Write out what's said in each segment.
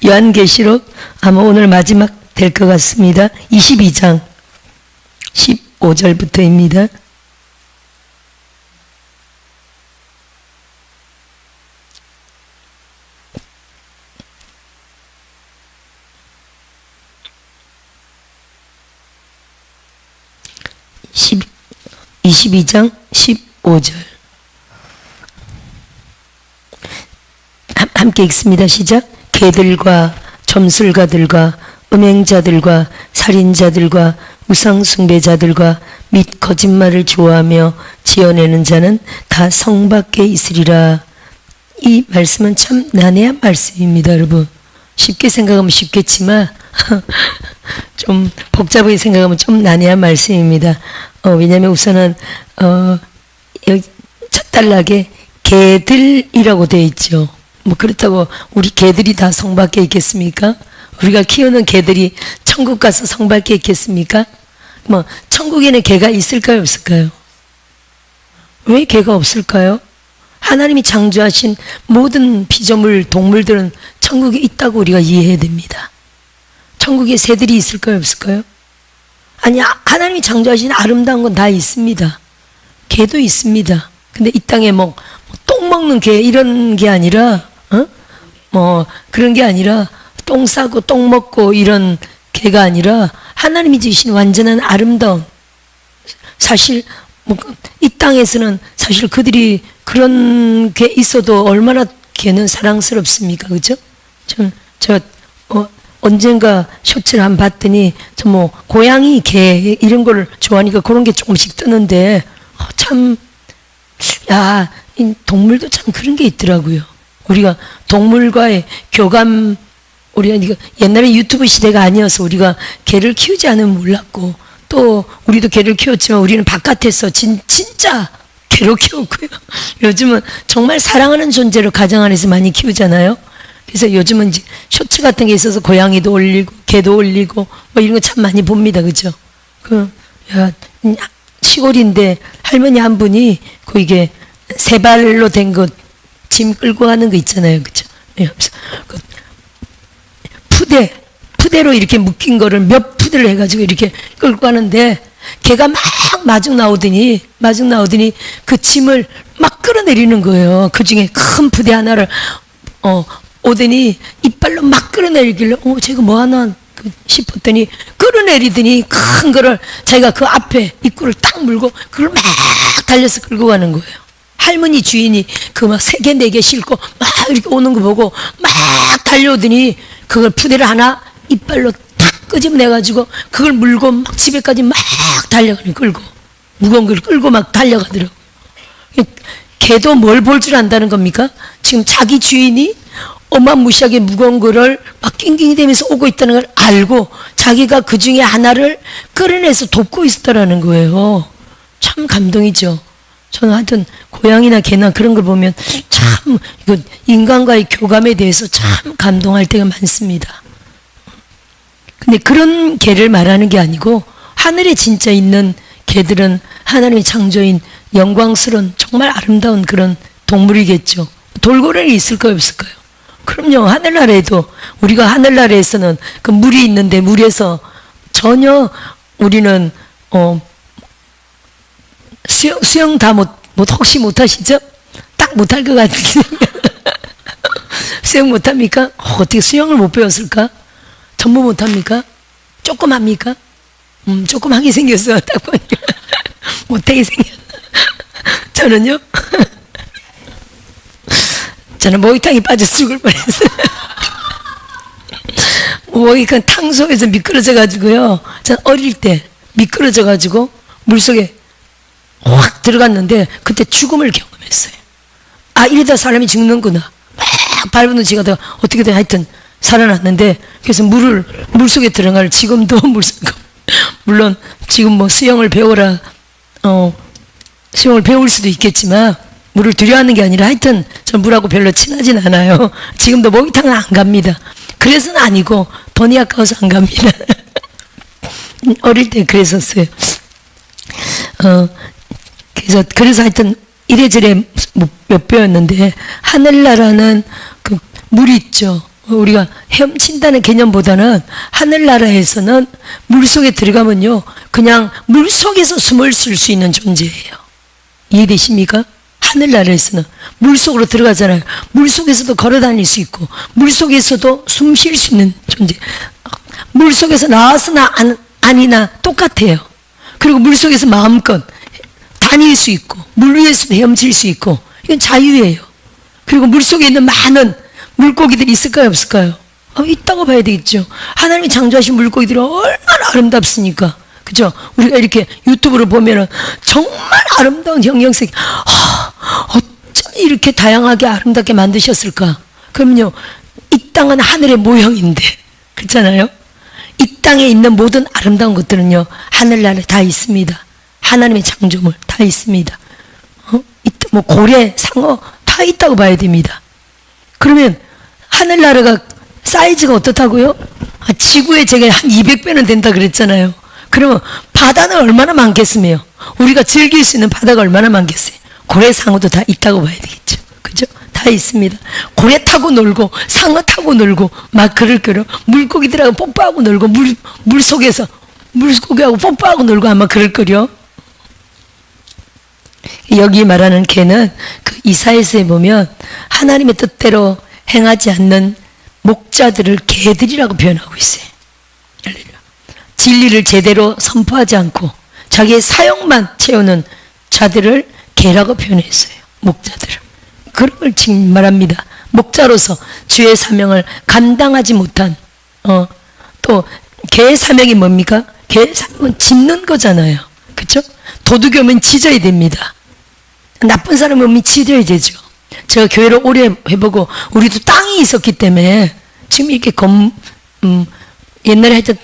요한계시록 아마 오늘 마지막 될 것 같습니다. 22장 15절부터입니다. 십 22장 15절 함께 읽습니다. 시작. 개들과 점술가들과 음행자들과 살인자들과 우상숭배자들과 및 거짓말을 좋아하며 지어내는 자는 다 성 밖에 있으리라. 이 말씀은 참 난해한 말씀입니다. 여러분, 쉽게 생각하면 쉽겠지만 좀 복잡하게 생각하면 좀 난해한 말씀입니다. 왜냐하면 우선은 여기 첫 단락에 개들이라고 되어 있죠. 뭐 그렇다고 우리 개들이 다 성 밖에 있겠습니까? 우리가 키우는 개들이 천국 가서 성 밖에 있겠습니까? 뭐 천국에는 개가 있을까요, 없을까요? 왜 개가 없을까요? 하나님이 창조하신 모든 피조물, 동물들은 천국에 있다고 우리가 이해해야 됩니다. 천국에 새들이 있을까요, 없을까요? 아니, 하나님이 창조하신 아름다운 건 다 있습니다. 개도 있습니다. 근데 이 땅에 뭐 똥 먹는 개 이런 게 아니라 뭐 그런 게 아니라 똥 싸고 똥 먹고 이런 개가 아니라 하나님이 지으신 완전한 아름다운, 사실 뭐 이 땅에서는 사실 그들이 그런 게 있어도 얼마나 개는 사랑스럽습니까, 그죠? 저 언젠가 쇼츠를 한번 봤더니 저 뭐 고양이, 개 이런 걸 좋아하니까 그런 게 조금씩 뜨는데 참, 야, 이 동물도 참 그런 게 있더라고요. 우리가 동물과의 교감, 우리가 옛날에 유튜브 시대가 아니어서 우리가 개를 키우지 않으면 몰랐고, 또 우리도 개를 키웠지만 우리는 바깥에서 진짜 개로 키웠고요. 요즘은 정말 사랑하는 존재로 가정 안에서 많이 키우잖아요. 그래서 요즘은 이제 쇼츠 같은 게 있어서 고양이도 올리고 개도 올리고 뭐 이런 거 참 많이 봅니다. 그죠? 시골인데 할머니 한 분이 이게 세 발로 된 거 짐 끌고 가는 거 있잖아요. 그죠? 그 푸대로 이렇게 묶인 거를 몇 푸대를 해가지고 이렇게 끌고 가는데 개가 막 마중 나오더니 그 짐을 막 끌어내리는 거예요. 그 중에 큰 푸대 하나를 오더니 이빨로 막 끌어내리길래 제가 뭐 하나 싶었더니 끌어내리더니 큰 거를 자기가 그 앞에 입구를 딱 물고 그걸 막 달려서 끌고 가는 거예요. 할머니 주인이 그 막 3개 4개 싣고 막 이렇게 오는 거 보고 막 달려오더니 그걸 푸대를 하나 이빨로 탁 끄집어내가지고 그걸 물고 막 집에까지 막 달려가는, 끌고 무거운 걸 끌고 막 달려가더라고요. 개도 뭘 볼 줄 안다는 겁니까? 지금 자기 주인이 어마무시하게 무거운 거를 막 낑낑이 대면서 오고 있다는 걸 알고 자기가 그 중에 하나를 끌어내서 돕고 있었다라는 거예요. 참 감동이죠. 저는 하여튼 고양이나 개나 그런 걸 보면 참 이거 인간과의 교감에 대해서 참 감동할 때가 많습니다. 근데 그런 개를 말하는 게 아니고 하늘에 진짜 있는 개들은 하나님의 창조인 영광스러운 정말 아름다운 그런 동물이겠죠. 돌고래는 있을까요, 없을까요? 그럼요. 하늘나라에도, 우리가 하늘나라에서는 그 물이 있는데 물에서 전혀 우리는 수영 다 혹시 못하시죠? 딱 못할 것 같은데 수영 못합니까? 어떻게 수영을 못 배웠을까? 전부 못합니까? 조금 합니까? 조금 하게 생겼어요. 딱 보니까 못하게 생겼어. 저는요 저는 목욕탕에 빠져 죽을 뻔했어요. 목욕탕 탕 속에서 미끄러져 가지고요, 전 어릴 때 미끄러져 가지고 물속에 확 들어갔는데 그때 죽음을 경험했어요. 이러다 사람이 죽는구나. 막 밟은 지가 어떻게든 하여튼 살아났는데, 그래서 물속에 들어갈, 지금도 물론 지금 뭐 수영을 배우라, 수영을 배울 수도 있겠지만 물을 두려워하는 게 아니라 하여튼 전 물하고 별로 친하진 않아요. 지금도 목욕탕은 안 갑니다. 그래서는 아니고 돈이 아까워서 안 갑니다. 어릴 때 그랬었어요. 그래서 하여튼 이래저래 몇 배였는데, 하늘나라는 그 물 있죠. 우리가 헤엄친다는 개념보다는 하늘나라에서는 물속에 들어가면요 그냥 물속에서 숨을 쉴 수 있는 존재예요. 이해되십니까? 하늘나라에서는 물속으로 들어가잖아요. 물속에서도 걸어다닐 수 있고 물속에서도 숨 쉴 수 있는 존재. 물속에서 나와서나 아니나 똑같아요. 그리고 물속에서 마음껏 다닐 수 있고 물 위에서도 헤엄칠 수 있고 이건 자유예요. 그리고 물속에 있는 많은 물고기들이 있을까요 없을까요? 있다고 봐야 되겠죠. 하나님이 창조하신 물고기들이 얼마나 아름답습니까? 그죠? 우리가 이렇게 유튜브를 보면은 정말 아름다운 형형색, 어쩜 이렇게 다양하게 아름답게 만드셨을까? 그럼요, 이 땅은 하늘의 모형인데, 그렇잖아요? 이 땅에 있는 모든 아름다운 것들은요, 하늘나라에 다 있습니다. 하나님의 창조물 다 있습니다. 뭐 고래, 상어 다 있다고 봐야 됩니다. 그러면 하늘나라가 사이즈가 어떻다고요? 지구에 제가 한 200배는 된다 그랬잖아요. 그러면 바다는 얼마나 많겠으며 우리가 즐길 수 있는 바다가 얼마나 많겠어요. 고래 상어도 다 있다고 봐야 되겠죠. 그죠? 다 있습니다. 고래 타고 놀고 상어 타고 놀고 막 그럴 거요. 물고기들하고 뽀뽀하고 놀고 물속에서 물고기하고 뽀뽀하고 놀고 아마 그럴 거요. 여기 말하는 개는 그 이사야서에 보면 하나님의 뜻대로 행하지 않는 목자들을 개들이라고 표현하고 있어요. 진리를 제대로 선포하지 않고 자기의 사역만 채우는 자들을 개라고 표현했어요. 목자들을. 그런 걸 지금 말합니다. 목자로서 주의 사명을 감당하지 못한 또 개의 사명이 뭡니까? 개의 사명은 짖는 거잖아요. 그렇죠? 도둑이 오면 짖어야 됩니다. 나쁜 사람이 오면 짖어야 되죠. 제가 교회를 오래 해보고 우리도 땅이 있었기 때문에 지금 이렇게 옛날에 하여튼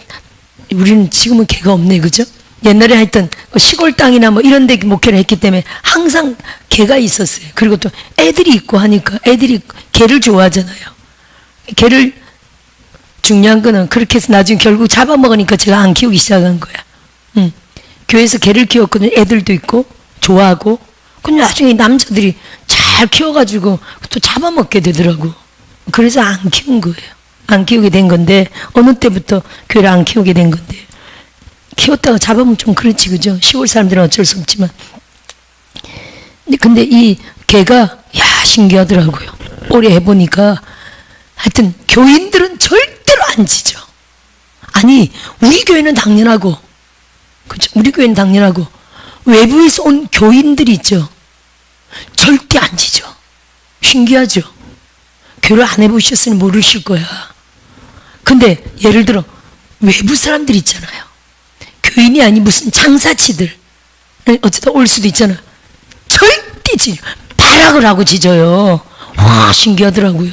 우리는 지금은 개가 없네, 그죠? 옛날에 하여튼 시골 땅이나 뭐 이런 데 목회를 했기 때문에 항상 개가 있었어요. 그리고 또 애들이 있고 하니까 애들이 개를 좋아하잖아요. 개를 중요한 거는 그렇게 해서 나중에 결국 잡아먹으니까 제가 안 키우기 시작한 거야. 교회에서 개를 키웠거든요. 애들도 있고 좋아하고. 근데 나중에 남자들이 잘 키워가지고 또 잡아먹게 되더라고. 그래서 안 키운 거예요. 안 키우게 된 건데 어느 때부터 교회를 안 키우게 된 건데 키웠다가 잡으면 좀 그렇지, 그죠? 시골 사람들은 어쩔 수 없지만. 근데 이 개가 신기하더라고요. 오래 해보니까 하여튼 교인들은 절대로 안 짖어. 아니 우리 교회는 당연하고, 그죠? 우리 교회는 당연하고 외부에서 온 교인들이 있죠. 절대 안 짖어. 신기하죠? 교회를 안 해보셨으니 모르실 거야. 근데 예를 들어 외부 사람들 있잖아요. 교인이 아닌 무슨 장사치들 어쩌다 올 수도 있잖아. 절대 발악을 하고 짖어요. 와, 신기하더라고요.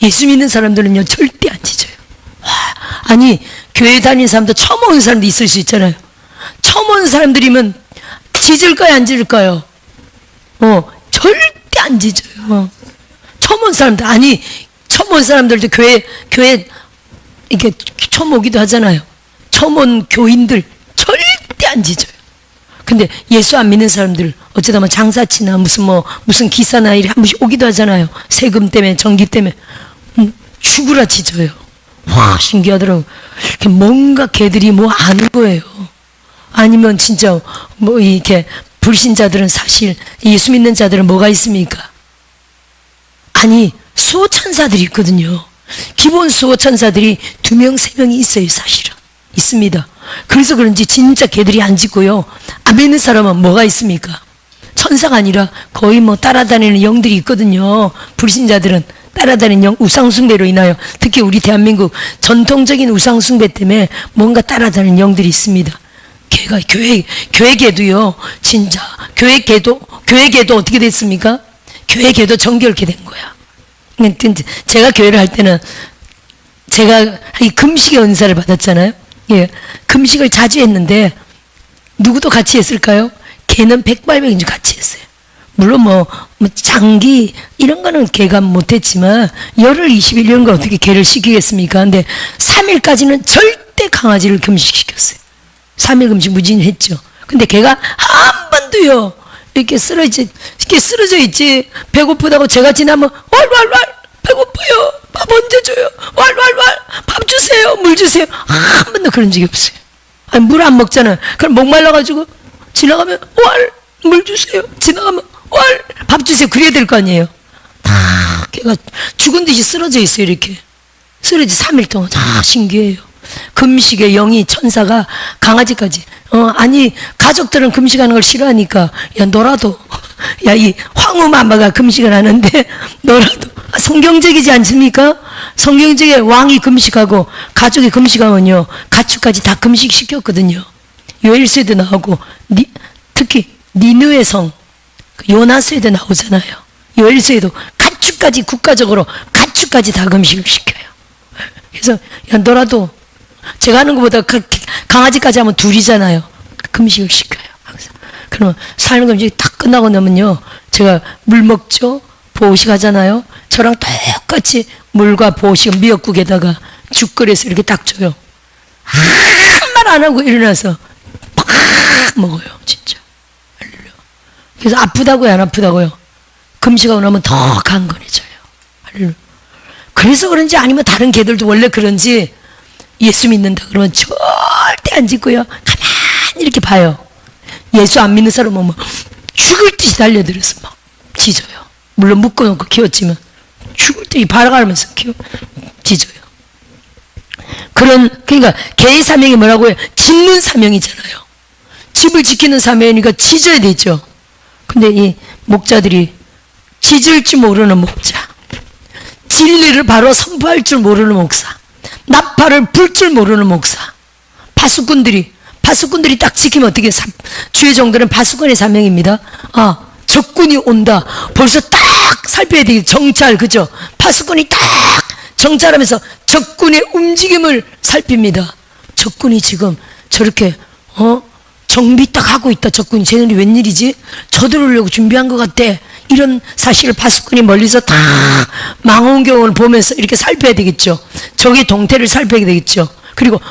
예수 믿는 사람들은요 절대 안 짖어요. 와, 아니 교회 다니는 사람도 처음 오는 사람도 있을 수 있잖아요. 처음 오는 사람들이면 짖을까요 안 짖을까요? 절대 안 짖어요. 처음 온 사람들, 아니 처음 온 사람들도 교회 이렇게 처음 오기도 하잖아요. 처음 온 교인들 절대 안 짖어요. 근데 예수 안 믿는 사람들 어쩌다 뭐 장사치나 무슨 기사나 이렇게 한 번씩 오기도 하잖아요. 세금 때문에 전기 때문에 죽으라 짖어요. 와, 신기하더라고. 뭔가 걔들이 뭐 아는 거예요. 아니면 진짜 뭐 이렇게 불신자들은 사실 예수 믿는 자들은 뭐가 있습니까? 아니 수호천사들이 있거든요. 기본 수호천사들이 2명 3명이 있어요. 사실은 있습니다. 그래서 그런지 진짜 걔들이 안 짖고요. 안 믿는 사람은 뭐가 있습니까? 천사가 아니라 거의 뭐 따라다니는 영들이 있거든요. 불신자들은 따라다니는 영, 우상숭배로 인하여 특히 우리 대한민국 전통적인 우상숭배 때문에 뭔가 따라다니는 영들이 있습니다. 걔가 교회 개도요. 진짜 교회 개도 어떻게 됐습니까? 교회 개도 정결케 된 거야. 제가 교회를 할 때는 제가 이 금식의 은사를 받았잖아요. 예, 금식을 자주 했는데 누구도 같이 했을까요? 걔는 백발백중 같이 했어요. 물론 뭐 장기 이런 거는 걔가 못했지만 열흘 20일 이런 거 어떻게 걔를 시키겠습니까? 근데 3일까지는 절대 강아지를 금식시켰어요. 3일 금식 무진히 했죠. 근데 걔가 한 번도요 이렇게 쓰러져 있지 배고프다고 제가 지나면 왈왈왈 배고파요 밥 언제 줘요? 왈왈왈 밥 주세요. 물 주세요. 한 번도 그런 적이 없어요. 아니, 물 안 먹잖아요. 그럼 목말라가지고 지나가면 왈 물 주세요. 지나가면 왈 밥 주세요. 그래야 될 거 아니에요. 다 걔가 죽은 듯이 쓰러져 있어요. 이렇게 쓰러지 3일 동안. 다 신기해요. 금식의 영이 천사가 강아지까지 아니 가족들은 금식하는 걸 싫어하니까 야 너라도 야 이 황후마마가 금식을 하는데 너라도 성경적이지 않습니까? 성경적에 왕이 금식하고 가족이 금식하면요 가축까지 다 금식시켰거든요. 요엘서에도 나오고 특히 니느웨 성 요나서에도 나오잖아요. 요엘서에도 가축까지 국가적으로 가축까지 다 금식을 시켜요. 그래서 야 너라도 제가 하는 것보다 강아지까지 하면 둘이잖아요. 금식을 시켜요. 항상. 그러면 삶의 금식이 딱 끝나고 나면요 제가 물 먹죠. 보호식 하잖아요. 저랑 똑같이 물과 보호식 미역국에다가 죽 끓여서 이렇게 딱 줘요. 아무 말 안 하고 일어나서 팍 먹어요. 진짜. 그래서 아프다고요 안 아프다고요? 금식하고 나면 더 강건해져요. 그래서 그런지 아니면 다른 개들도 원래 그런지 예수 믿는다 그러면 절대 안 짖고요. 가만히 이렇게 봐요. 예수 안 믿는 사람은 뭐 죽을 듯이 달려들어서 막 짖어요. 물론 묶어놓고 키웠지만 죽을 듯이 발아가면서 짖어요. 그러니까 개의 사명이 뭐라고 해요? 짖는 사명이잖아요. 집을 지키는 사명이니까 짖어야 되죠. 근데 이 목자들이 짖을 줄 모르는 목자, 진리를 바로 선포할 줄 모르는 목사, 나팔을 불 줄 모르는 목사, 파수꾼들이 딱 지키면 어떻게 주의 종들은 파수꾼의 사명입니다. 적군이 온다. 벌써 딱 살펴야 되겠죠. 정찰, 그죠? 파수꾼이 딱 정찰하면서 적군의 움직임을 살핍니다. 적군이 지금 저렇게 정비 딱 하고 있다. 적군이 쟤네들이 웬일이지? 쳐들어오려고 준비한 것 같대. 이런 사실을 파수꾼이 멀리서 다 망원경을 보면서 이렇게 살펴야 되겠죠. 적의 동태를 살펴야 되겠죠. 그리고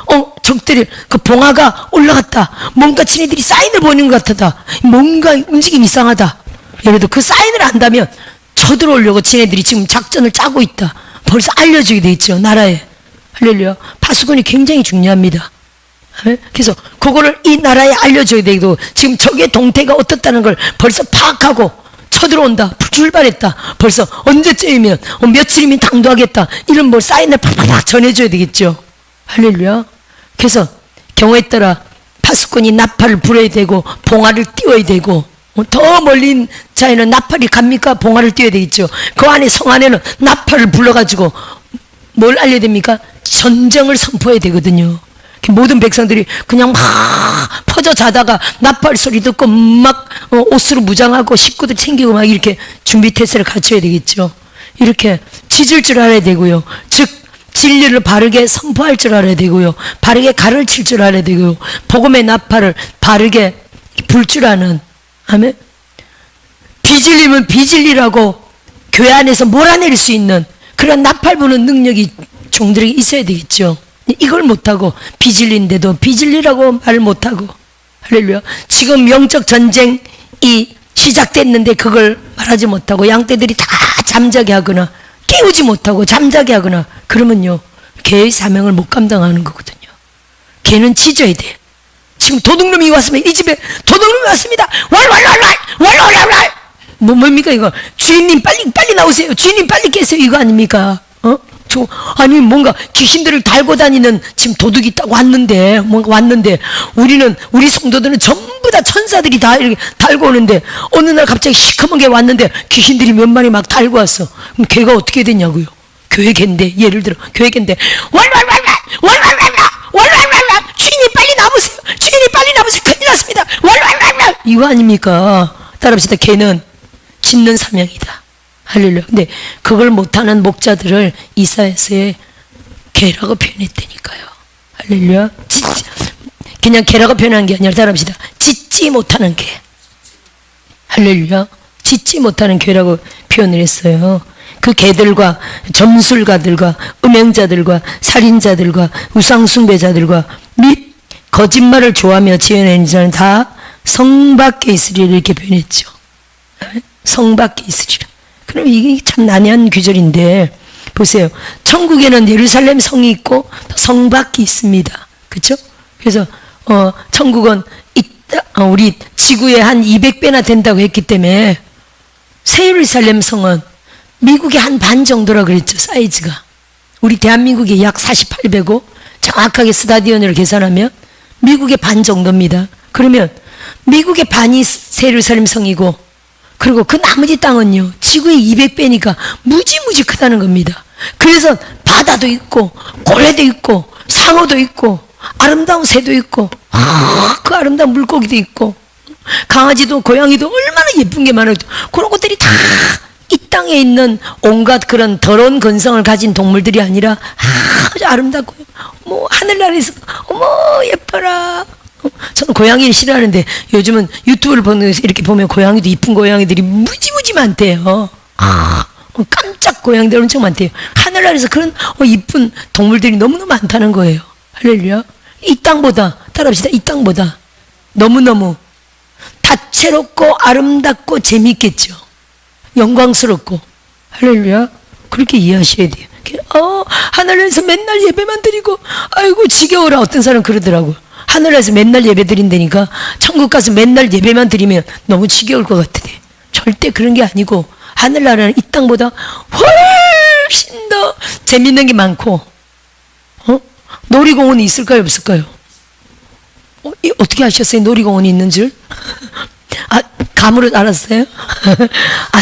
적들이 그 봉화가 올라갔다. 뭔가 지네들이 사인을 보는 것 같다. 뭔가 움직임이 이상하다. 예를 들어 그 사인을 안다면 쳐들어오려고 지네들이 지금 작전을 짜고 있다. 벌써 알려주게 돼 있죠. 나라에. 할렐루야. 파수꾼이 굉장히 중요합니다. 그래서 그거를 이 나라에 알려줘야 되고 지금 적의 동태가 어떻다는 걸 벌써 파악하고 쳐들어온다. 출발했다. 벌써 언제쯤이면 며칠이면 당도하겠다. 이런 뭐 사인을 팍팍 전해줘야 되겠죠. 할렐루야. 그래서 경우에 따라 파수꾼이 나팔을 불어야 되고 봉화를 띄워야 되고 더 멀린 자에는 나팔이 갑니까? 봉화를 띄워야 되겠죠. 그 안에 성 안에는 나팔을 불러가지고 뭘 알려야 됩니까? 전쟁을 선포해야 되거든요. 모든 백성들이 그냥 막 퍼져 자다가 나팔 소리 듣고 막 옷으로 무장하고 식구들 챙기고 막 이렇게 준비 태세를 갖춰야 되겠죠. 이렇게 짖을 줄 알아야 되고요. 즉 진리를 바르게 선포할 줄 알아야 되고요. 바르게 가르칠 줄 알아야 되고요. 복음의 나팔을 바르게 불 줄 아는, 아멘. 비진리면 비진리라고 교회 안에서 몰아낼 수 있는 그런 나팔 부는 능력이 종들에게 있어야 되겠죠. 이걸 못하고 비진리인데도 비진리라고 말 못하고, 할렐루야. 지금 영적 전쟁이 시작됐는데 그걸 말하지 못하고 양떼들이 다 잠자게 하거나 깨우지 못하고 잠자게 하거나 그러면요 개의 사명을 못 감당하는 거거든요. 개는 짖어야 돼. 지금 도둑놈이 왔으면 이 집에 도둑놈이 왔습니다. 왈왈왈왈왈왈왈 뭡니까 이거? 주인님 빨리 나오세요. 주인님 빨리 깨세요. 이거 아닙니까? 아니 뭔가 귀신들을 달고 다니는 지금 도둑이 딱 왔는데 뭔가 왔는데 우리 성도들은 전부 다 천사들이 다 이렇게 달고 오는데 어느 날 갑자기 시커멓게 왔는데 귀신들이 몇 마리 막 달고 왔어. 그럼 걔가 어떻게 됐냐고요? 교회 갠데 예를 들어 교회 갠데 왈왈왈왈 주인님 빨리 나보세요. 주인님 빨리 나보세요. 큰일 났습니다. 왈왈왈왈 이거 아닙니까? 따라합시다. 걔는 짖는 사명이다. 할렐루야. 근데 그걸 못하는 목자들을 이사야서에 개라고 표현했다니까요. 할렐루야. 그냥 개라고 표현한 게 아니라 따라합시다. 짖지 못하는 개. 할렐루야. 짖지 못하는 개라고 표현을 했어요. 그 개들과 점술가들과 음행자들과 살인자들과 우상숭배자들과 및 거짓말을 좋아하며 지어낸 자는 다 성 밖에 있으리라 이렇게 표현했죠. 성 밖에 있으리라. 그럼 이게 참 난해한 규절인데 보세요. 천국에는 예루살렘 성이 있고 성 밖이 있습니다. 그렇죠? 그래서 천국은 우리 지구의 한 200배나 된다고 했기 때문에 새 예루살렘 성은 미국의 한 반 정도라 그랬죠. 사이즈가. 우리 대한민국이 약 48배고 정확하게 스타디언으로 계산하면 미국의 반 정도입니다. 그러면 미국의 반이 새 예루살렘 성이고 그리고 그 나머지 땅은요 지구의 200배니까 무지무지 크다는 겁니다. 그래서 바다도 있고 고래도 있고 상어도 있고 아름다운 새도 있고 그 아름다운 물고기도 있고 강아지도 고양이도 얼마나 예쁜 게 많아요. 그런 것들이 다 이 땅에 있는 온갖 그런 더러운 근성을 가진 동물들이 아니라 아주 아름답고 뭐 하늘나라에서 어머 예뻐라. 저는 고양이를 싫어하는데 요즘은 유튜브를 보면서 이렇게 보면 고양이도 이쁜 고양이들이 무지무지 많대요. 깜짝 고양이들 엄청 많대요. 하늘나라에서 그런 이쁜 동물들이 너무너무 많다는 거예요. 할렐루야. 이 땅보다 따라합시다. 이 땅보다 너무너무 다채롭고 아름답고 재미있겠죠. 영광스럽고. 할렐루야. 그렇게 이해하셔야 돼요. 하늘에서 맨날 예배만 드리고 아이고 지겨워라. 어떤 사람은 그러더라고요. 하늘에서 맨날 예배 드린다니까 천국 가서 맨날 예배만 드리면 너무 지겨울 것 같으대. 절대 그런 게 아니고 하늘나라는 이 땅보다 훨씬 더 재밌는 게 많고 놀이공원이 있을까요 없을까요? 어떻게 아셨어요? 놀이공원이 있는 줄? 감으로 알았어요?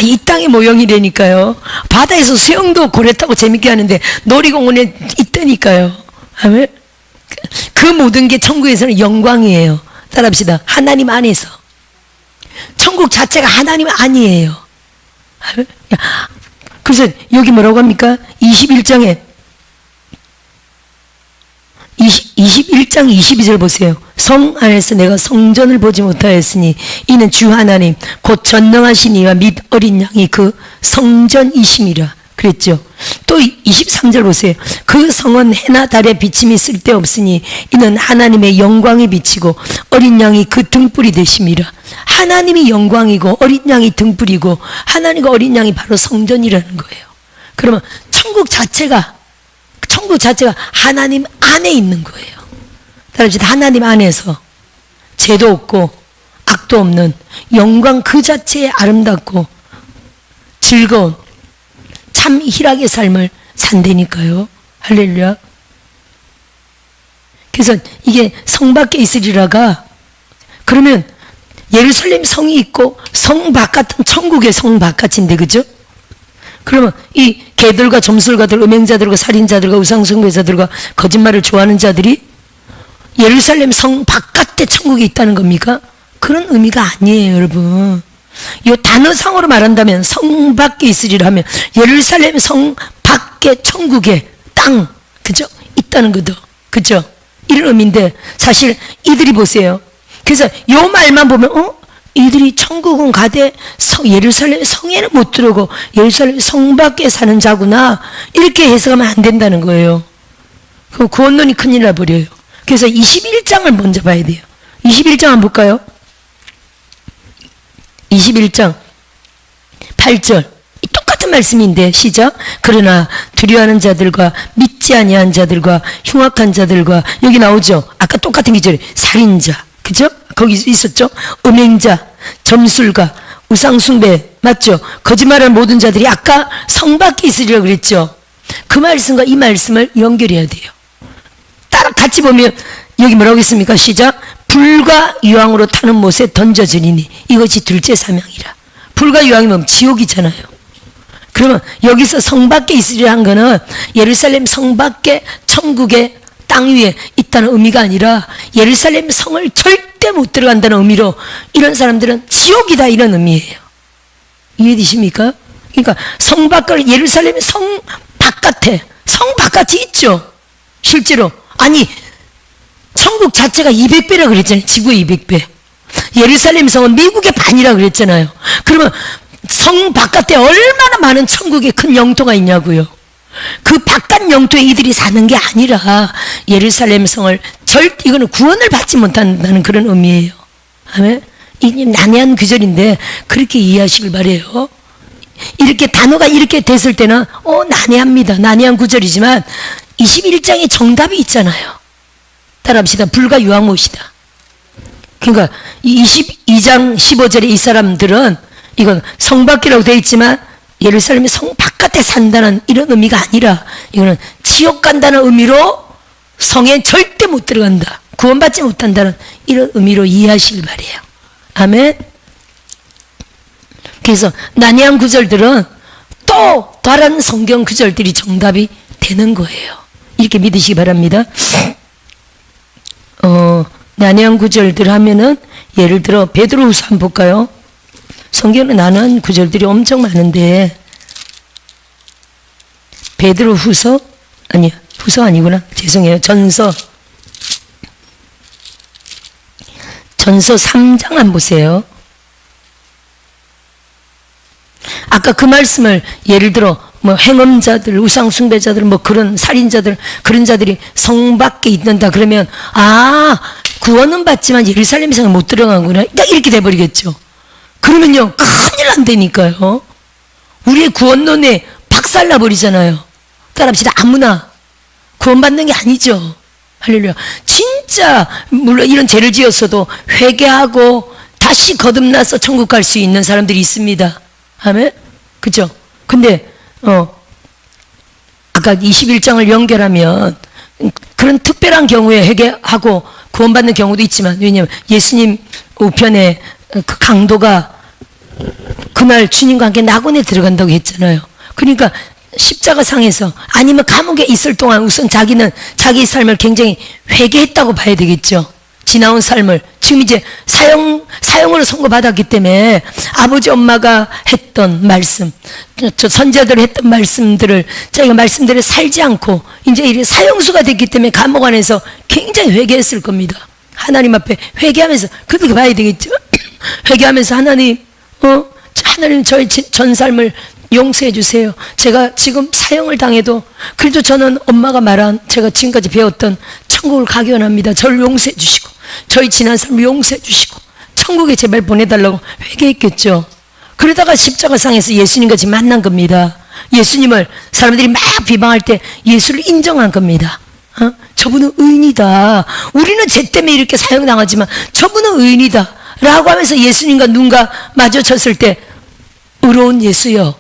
이 땅의 모형이라니까요. 바다에서 수영도 고래 타고 재밌게 하는데 놀이공원에 있다니까요. 아멘. 그 모든 게 천국에서는 영광이에요. 따라합시다. 하나님 안에서. 천국 자체가 하나님 아니에요. 그래서 여기 뭐라고 합니까? 21장 22절 보세요. 성 안에서 내가 성전을 보지 못하였으니 이는 주 하나님 곧 전능하신 이와 및 어린 양이 그 성전이심이라 그랬죠. 또 23절 보세요. 그 성은 해나 달에 비침이 쓸데없으니 이는 하나님의 영광이 비치고 어린 양이 그 등불이 되심이라. 하나님이 영광이고 어린 양이 등불이고 하나님과 어린 양이 바로 성전이라는 거예요. 그러면 천국 자체가 하나님 안에 있는 거예요. 따라서 하나님 안에서 죄도 없고 악도 없는 영광 그 자체에 아름답고 즐거운 참 희락의 삶을 산다니까요. 할렐루야. 그래서 이게 성 밖에 있으리라가 그러면 예루살렘 성이 있고 성 바깥은 천국의 성 바깥인데 그죠? 그러면 이 개들과 점술가들, 음행자들과 살인자들과 우상숭배자들과 거짓말을 좋아하는 자들이 예루살렘 성 바깥에 천국에 있다는 겁니까? 그런 의미가 아니에요, 여러분. 이 단어상으로 말한다면 성 밖에 있으리라 하면 예루살렘 성 밖에 천국에 땅, 그죠? 있다는 거죠. 그죠? 이런 의미인데 사실 이들이 보세요. 그래서 이 말만 보면 이들이 천국은 가되 예루살렘 성에는 못 들어오고 예루살렘 성 밖에 사는 자구나 이렇게 해석하면 안 된다는 거예요. 그럼 구원론이 큰일 나버려요. 그래서 21장을 먼저 봐야 돼요. 21장 한번 볼까요? 21장 8절 똑같은 말씀인데 시작. 그러나 두려워하는 자들과 믿지 아니한 자들과 흉악한 자들과 여기 나오죠. 아까 똑같은 기절 살인자 그죠? 거기 있었죠. 음행자, 점술가, 우상숭배 맞죠? 거짓말하는 모든 자들이 아까 성 밖에 있으리라고 그랬죠. 그 말씀과 이 말씀을 연결해야 돼요. 따라 같이 보면 여기 뭐라고 있습니까? 시작. 불과 유황으로 타는 못에 던져지니 이것이 둘째 사명이라. 불과 유황이면 지옥이잖아요. 그러면 여기서 성 밖에 있으리라 한 거는 예루살렘 성 밖에 천국의 땅 위에 있다는 의미가 아니라 예루살렘 성을 절대 못 들어간다는 의미로 이런 사람들은 지옥이다 이런 의미예요. 이해되십니까? 그러니까 성 밖을 예루살렘 성 바깥에 성 바깥이 있죠. 실제로 아니 천국 자체가 200배라 그랬잖아요. 지구의 200배. 예루살렘 성은 미국의 반이라 그랬잖아요. 그러면 성 바깥에 얼마나 많은 천국의 큰 영토가 있냐고요. 그 바깥 영토에 이들이 사는 게 아니라 예루살렘 성을 이거는 구원을 받지 못한다는 그런 의미예요. 아멘. 이 난해한 구절인데 그렇게 이해하시길 바래요. 이렇게 단어가 이렇게 됐을 때는 난해합니다. 난해한 구절이지만 21장에 정답이 있잖아요. 따라합시다. 불과 유황못이다. 그러니까 22장 15절에 이 사람들은 이건 성 밖이라고 되어 있지만 예루살렘의 성 바깥에 산다는 이런 의미가 아니라 이거는 지옥 간다는 의미로 성에 절대 못 들어간다. 구원받지 못한다는 이런 의미로 이해하시길 바래요. 아멘. 그래서 난해한 구절들은 또 다른 성경 구절들이 정답이 되는 거예요. 이렇게 믿으시기 바랍니다. 난해한 구절들 하면은 예를 들어 베드로후서 한번 볼까요? 성경에 난해한 구절들이 엄청 많은데 베드로후서 아니요. 후서 아니구나. 죄송해요. 전서 3장 한번 보세요. 아까 그 말씀을 예를 들어 뭐 행음자들, 우상숭배자들, 뭐 그런 살인자들, 그런 자들이 성 밖에 있는다 그러면 구원은 받지만 예루살렘 성에 못 들어가는구나. 딱 이렇게 돼버리겠죠. 그러면요 큰일 난다니까요. 우리의 구원론에 박살나버리잖아요. 따라합시다. 아무나 구원받는 게 아니죠. 할렐루야. 진짜 물론 이런 죄를 지었어도 회개하고 다시 거듭나서 천국 갈 수 있는 사람들이 있습니다. 아멘. 그죠? 근데 아까 21장을 연결하면 그런 특별한 경우에 회개하고 구원받는 경우도 있지만, 왜냐하면 예수님 우편에 그 강도가 그날 주님과 함께 낙원에 들어간다고 했잖아요. 그러니까 십자가 상에서 아니면 감옥에 있을 동안 우선 자기는 자기 삶을 굉장히 회개했다고 봐야 되겠죠. 지나온 삶을 지금 이제 사형으로 선고받았기 때문에 아버지 엄마가 했던 말씀, 저 선자들이 했던 말씀들을 자기가 말씀대로 살지 않고 이제 이제 사형수가 됐기 때문에 감옥 안에서 굉장히 회개했을 겁니다. 하나님 앞에 회개하면서 그렇게 봐야 되겠죠. 회개하면서 하나님 저의 전 삶을 용서해 주세요. 제가 지금 사형을 당해도 그래도 저는 엄마가 말한 제가 지금까지 배웠던 천국을 가기 원합니다. 저를 용서해 주시고 저희 지난 삶을 용서해 주시고 천국에 제발 보내달라고 회개했겠죠. 그러다가 십자가상에서 예수님과 만난 겁니다. 예수님을 사람들이 막 비방할 때 예수를 인정한 겁니다. 저분은 의인이다. 우리는 죄 때문에 이렇게 사형당하지만 저분은 의인이다 라고 하면서 예수님과 눈과 마주쳤을 때 의로운 예수여,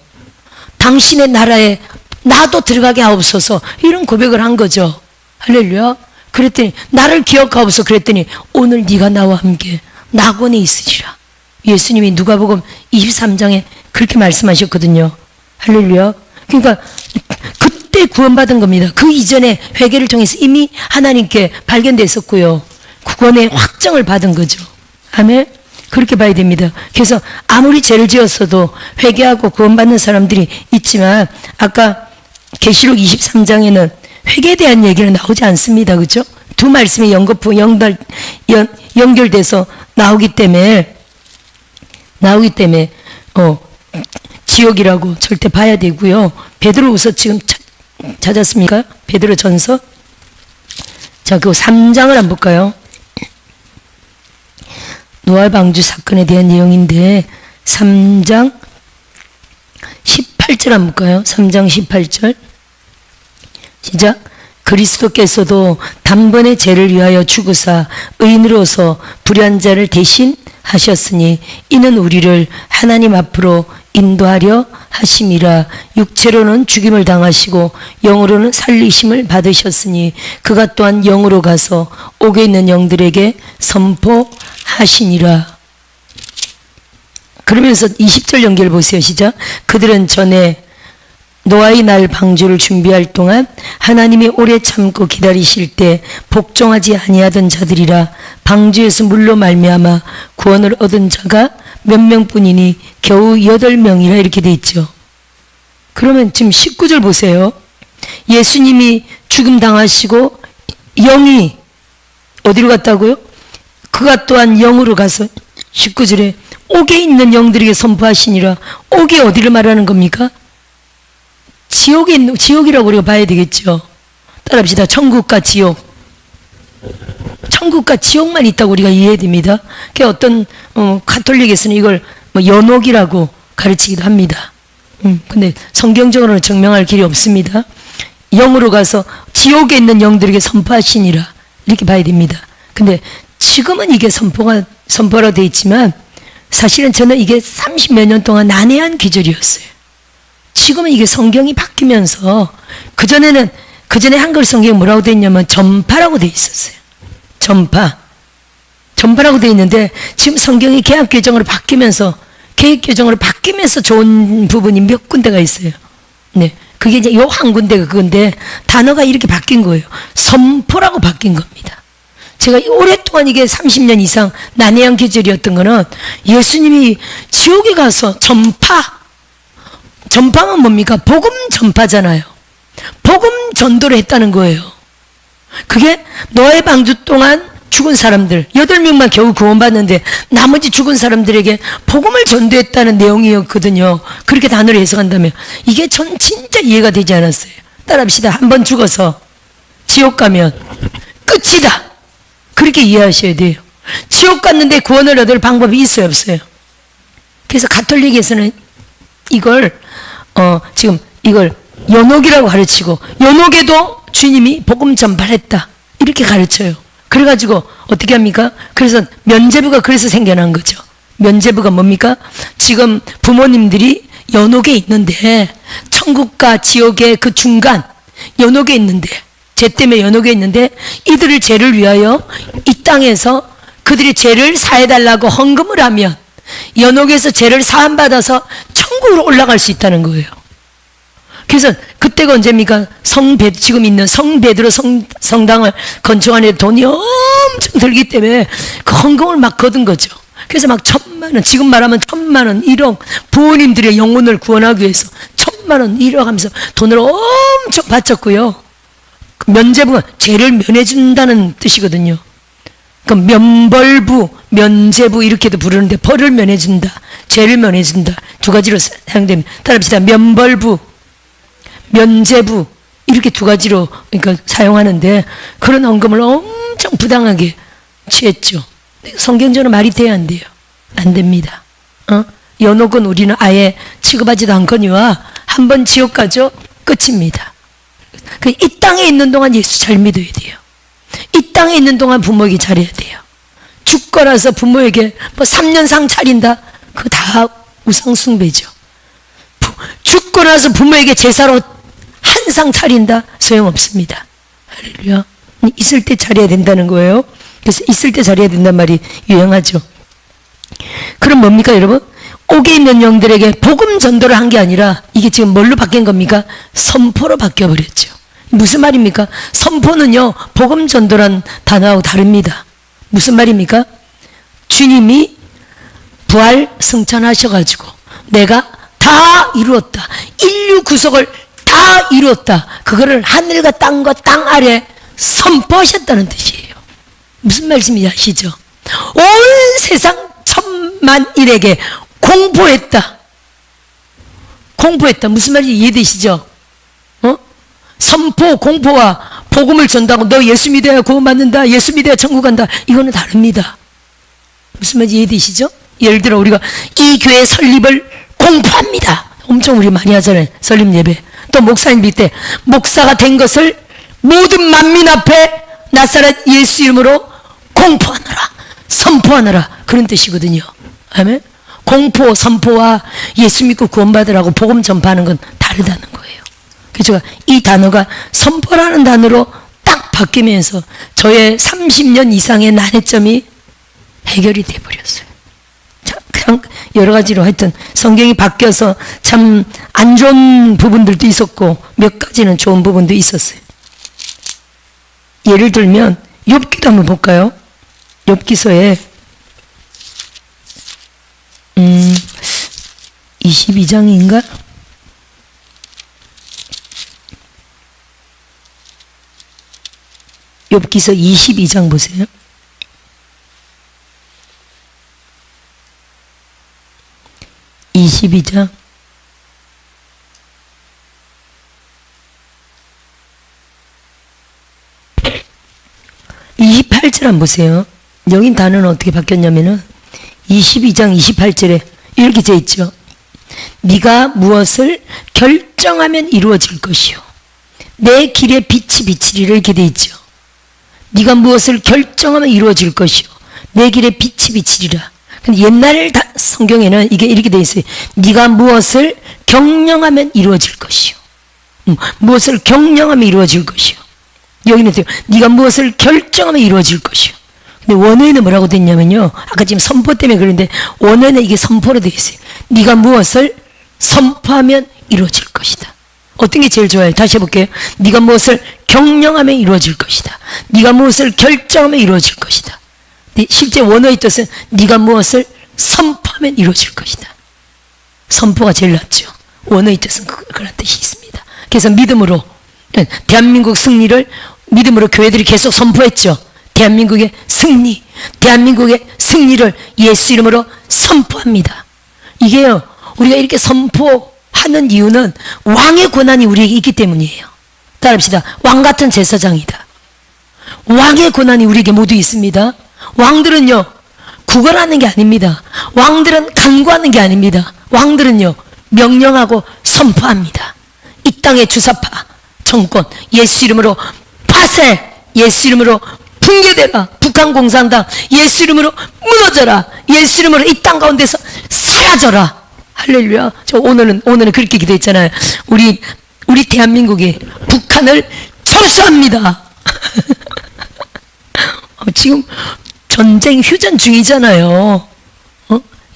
당신의 나라에 나도 들어가게 하옵소서, 이런 고백을 한 거죠. 할렐루야. 그랬더니 나를 기억하옵소서 그랬더니 오늘 네가 나와 함께 낙원에 있으리라. 예수님이 누가복음 23장에 그렇게 말씀하셨거든요. 할렐루야. 그러니까 그때 구원받은 겁니다. 그 이전에 회개를 통해서 이미 하나님께 발견됐었고요. 구원의 확정을 받은 거죠. 아멘. 그렇게 봐야 됩니다. 그래서 아무리 죄를 지었어도 회개하고 구원받는 사람들이 있지만 아까 계시록 23장에는 회개에 대한 얘기는 나오지 않습니다. 그렇죠? 두 말씀이 연결돼서 나오기 때문에 지옥이라고 절대 봐야 되고요. 베드로후서 지금 찾았습니까? 베드로전서. 자, 그 3장을 한번 볼까요? 노아 방주 사건에 대한 내용인데 3장 18절 한번 볼까요? 3장 18절 시작. 그리스도께서도 단번에 죄를 위하여 죽으사 의인으로서 불의한 자를 대신 하셨으니 이는 우리를 하나님 앞으로 인도하려 하심이라. 육체로는 죽임을 당하시고 영으로는 살리심을 받으셨으니 그가 또한 영으로 가서 옥에 있는 영들에게 선포하시니라. 그러면서 20절 연결 보세요. 시작. 그들은 전에 노아의 날 방주를 준비할 동안 하나님이 오래 참고 기다리실 때 복종하지 아니하던 자들이라. 방주에서 물로 말미암아 구원을 얻은 자가 몇 명뿐이니 겨우 8명이라 이렇게 돼 있죠. 그러면 지금 19절 보세요. 예수님이 죽음 당하시고 영이 어디로 갔다고요? 그가 또한 영으로 가서 19절에 옥에 있는 영들에게 선포하시니라. 옥이 어디를 말하는 겁니까? 지옥이라고 우리가 봐야 되겠죠. 따라합시다. 천국과 지옥. 천국과 지옥만 있다고 우리가 이해해야 됩니다. 어떤 가톨릭에서는 이걸 연옥이라고 가르치기도 합니다. 근데 성경적으로는 증명할 길이 없습니다. 영으로 가서 지옥에 있는 영들에게 선포하시니라 이렇게 봐야 됩니다. 근데 지금은 이게 선포로 되어 있지만 사실은 저는 이게 30몇 년 동안 난해한 기절이었어요. 지금은 이게 성경이 바뀌면서 그전에 한글 성경이 뭐라고 되어 있냐면 전파라고 되어 있었어요. 전파라고 되어 있는데 지금 성경이 개혁개정으로 바뀌면서 좋은 부분이 몇 군데가 있어요. 네. 그게 이제 요 한 군데가 그건데 단어가 이렇게 바뀐 거예요. 선포라고 바뀐 겁니다. 제가 오랫동안 이게 30년 이상 난해한 계절이었던 거는 예수님이 지옥에 가서 전파는 뭡니까? 복음 전파잖아요. 복음 전도를 했다는 거예요. 그게 노예 방주 동안 죽은 사람들 8명만 겨우 구원받는데 나머지 죽은 사람들에게 복음을 전도했다는 내용이었거든요. 그렇게 단어를 해석한다면 이게 전 진짜 이해가 되지 않았어요. 따라합시다. 한번 죽어서 지옥 가면 끝이다. 그렇게 이해하셔야 돼요. 지옥 갔는데 구원을 얻을 방법이 있어요, 없어요? 그래서 가톨릭에서는 이걸 연옥이라고 가르치고 연옥에도 주님이 복음 전파했다 이렇게 가르쳐요. 그래가지고 어떻게 합니까? 그래서 면죄부가 그래서 생겨난 거죠. 면죄부가 뭡니까? 지금 부모님들이 연옥에 있는데 천국과 지옥의 그 중간 연옥에 있는데 죄 때문에 연옥에 있는데 이들을 죄를 위하여 이 땅에서 그들이 죄를 사해달라고 헌금을 하면 연옥에서 죄를 사함받아서 천국으로 올라갈 수 있다는 거예요. 그래서 그때가 언제입니까? 지금 있는 성베드로 성당을 건축하는 데 돈이 엄청 들기 때문에 그 헌금을 막 거둔 거죠. 그래서 막 1,000만 원, 지금 말하면 1,000만 원, 1억, 부모님들의 영혼을 구원하기 위해서 1,000만 원, 1억 하면서 돈을 엄청 바쳤고요. 면죄부가 죄를 면해준다는 뜻이거든요. 그럼 면죄부 이렇게도 부르는데 벌을 면해준다, 죄를 면해준다 두 가지로 사용됩니다. 따라합시다. 면죄부 이렇게 두 가지로 그러니까 사용하는데 그런 헌금을 엄청 부당하게 취했죠. 성경적으로 말이 돼야 안 돼요? 안 됩니다. 연옥은 우리는 아예 취급하지도 않거니와 한번 지옥 가죠? 끝입니다. 이 땅에 있는 동안 예수 잘 믿어야 돼요. 이 땅에 있는 동안 부모에게 잘해야 돼요. 죽거라서 부모에게 3년상 차린다? 그거 다 우상숭배죠. 죽고 나서 부모에게 제사로 한 상 차린다? 소용없습니다. 할렐루야. 있을 때 잘해야 된다는 거예요. 그래서 있을 때 잘해야 된다는 말이 유행하죠. 그럼 뭡니까 여러분? 옥에 있는 영들에게 복음 전도를 한 게 아니라 이게 지금 뭘로 바뀐 겁니까? 선포로 바뀌어버렸죠. 무슨 말입니까? 선포는요 복음 전도란 단어하고 다릅니다. 무슨 말입니까? 주님이 부활 승천하셔가지고 내가 다 이루었다. 인류 구속을 다 이루었다. 그거를 하늘과 땅과 땅 아래 선포하셨다는 뜻이에요. 무슨 말씀인지 아시죠? 온 세상 1,000,000일에게 공포했다. 무슨 말인지 이해되시죠? 선포, 공포와 복음을 전도하고 너 예수 믿어야 구원받는다. 예수 믿어야 천국 간다. 이거는 다릅니다. 무슨 말인지 이해되시죠? 예를 들어 우리가 이 교회 설립을 공포합니다. 엄청 우리 많이 하잖아요. 설립 예배. 또 목사님 믿을 때 목사가 된 것을 모든 만민 앞에 나사렛 예수 이름으로 공포하노라. 선포하노라. 그런 뜻이거든요. 아멘. 공포, 선포와 예수 믿고 구원받으라고 복음 전파하는 건 다르다는 거예요. 그래서 이 단어가 선포라는 단어로 딱 바뀌면서 저의 30년 이상의 난해점이 해결이 돼버렸어요. 그냥 여러 가지로 하여튼 성경이 바뀌어서 참 안 좋은 부분들도 있었고 몇 가지는 좋은 부분도 있었어요. 예를 들면 욥기도 한번 볼까요? 욥기서에 22장인가? 욥기서 22장 보세요. 22장 28절 한번 보세요. 여긴 단어는 어떻게 바뀌었냐면은 22장 28절에 이렇게 돼 있죠. 네가 무엇을 결정하면 이루어질 것이요 내 길에 빛이 비치리를 이렇게 돼 있죠. 네가 무엇을 결정하면 이루어질 것이요 내 길에 빛이 비치리라. 근데 옛날 성경에는 이게 이렇게 돼 있어요. 네가 무엇을 경영하면 이루어질 것이요 무엇을 경영하면 이루어질 것이요. 여기는 네가 무엇을 결정하면 이루어질 것이요. 근데 원어에는 뭐라고 됐냐면요, 아까 지금 선포 때문에 그런데 원어에는 이게 선포로 돼 있어요. 네가 무엇을 선포하면 이루어질 것이다. 어떤 게 제일 좋아요? 다시 해볼게요. 네가 무엇을 경영하면 이루어질 것이다. 네가 무엇을 결정하면 이루어질 것이다. 실제 원어의 뜻은 네가 무엇을 선포하면 이루어질 것이다. 선포가 제일 낫죠. 원어의 뜻은 그런 뜻이 있습니다. 그래서 믿음으로 대한민국 승리를 믿음으로 교회들이 계속 선포했죠. 대한민국의 승리, 대한민국의 승리를 예수 이름으로 선포합니다. 이게요, 우리가 이렇게 선포하는 이유는 왕의 권한이 우리에게 있기 때문이에요. 따라합시다. 왕 같은 제사장이다. 왕의 권한이 우리에게 모두 있습니다. 왕들은요, 구걸하는 게 아닙니다. 왕들은 간구하는 게 아닙니다. 왕들은요, 명령하고 선포합니다. 이 땅의 주사파 정권 예수 이름으로 파쇄, 예수 이름으로 붕괴되라. 북한 공산당 예수 이름으로 무너져라. 예수 이름으로 이 땅 가운데서 사라져라. 할렐루야. 저 오늘은 그렇게 기도했잖아요. 우리 대한민국이 북한을 철수합니다. 지금 전쟁 휴전 중이잖아요.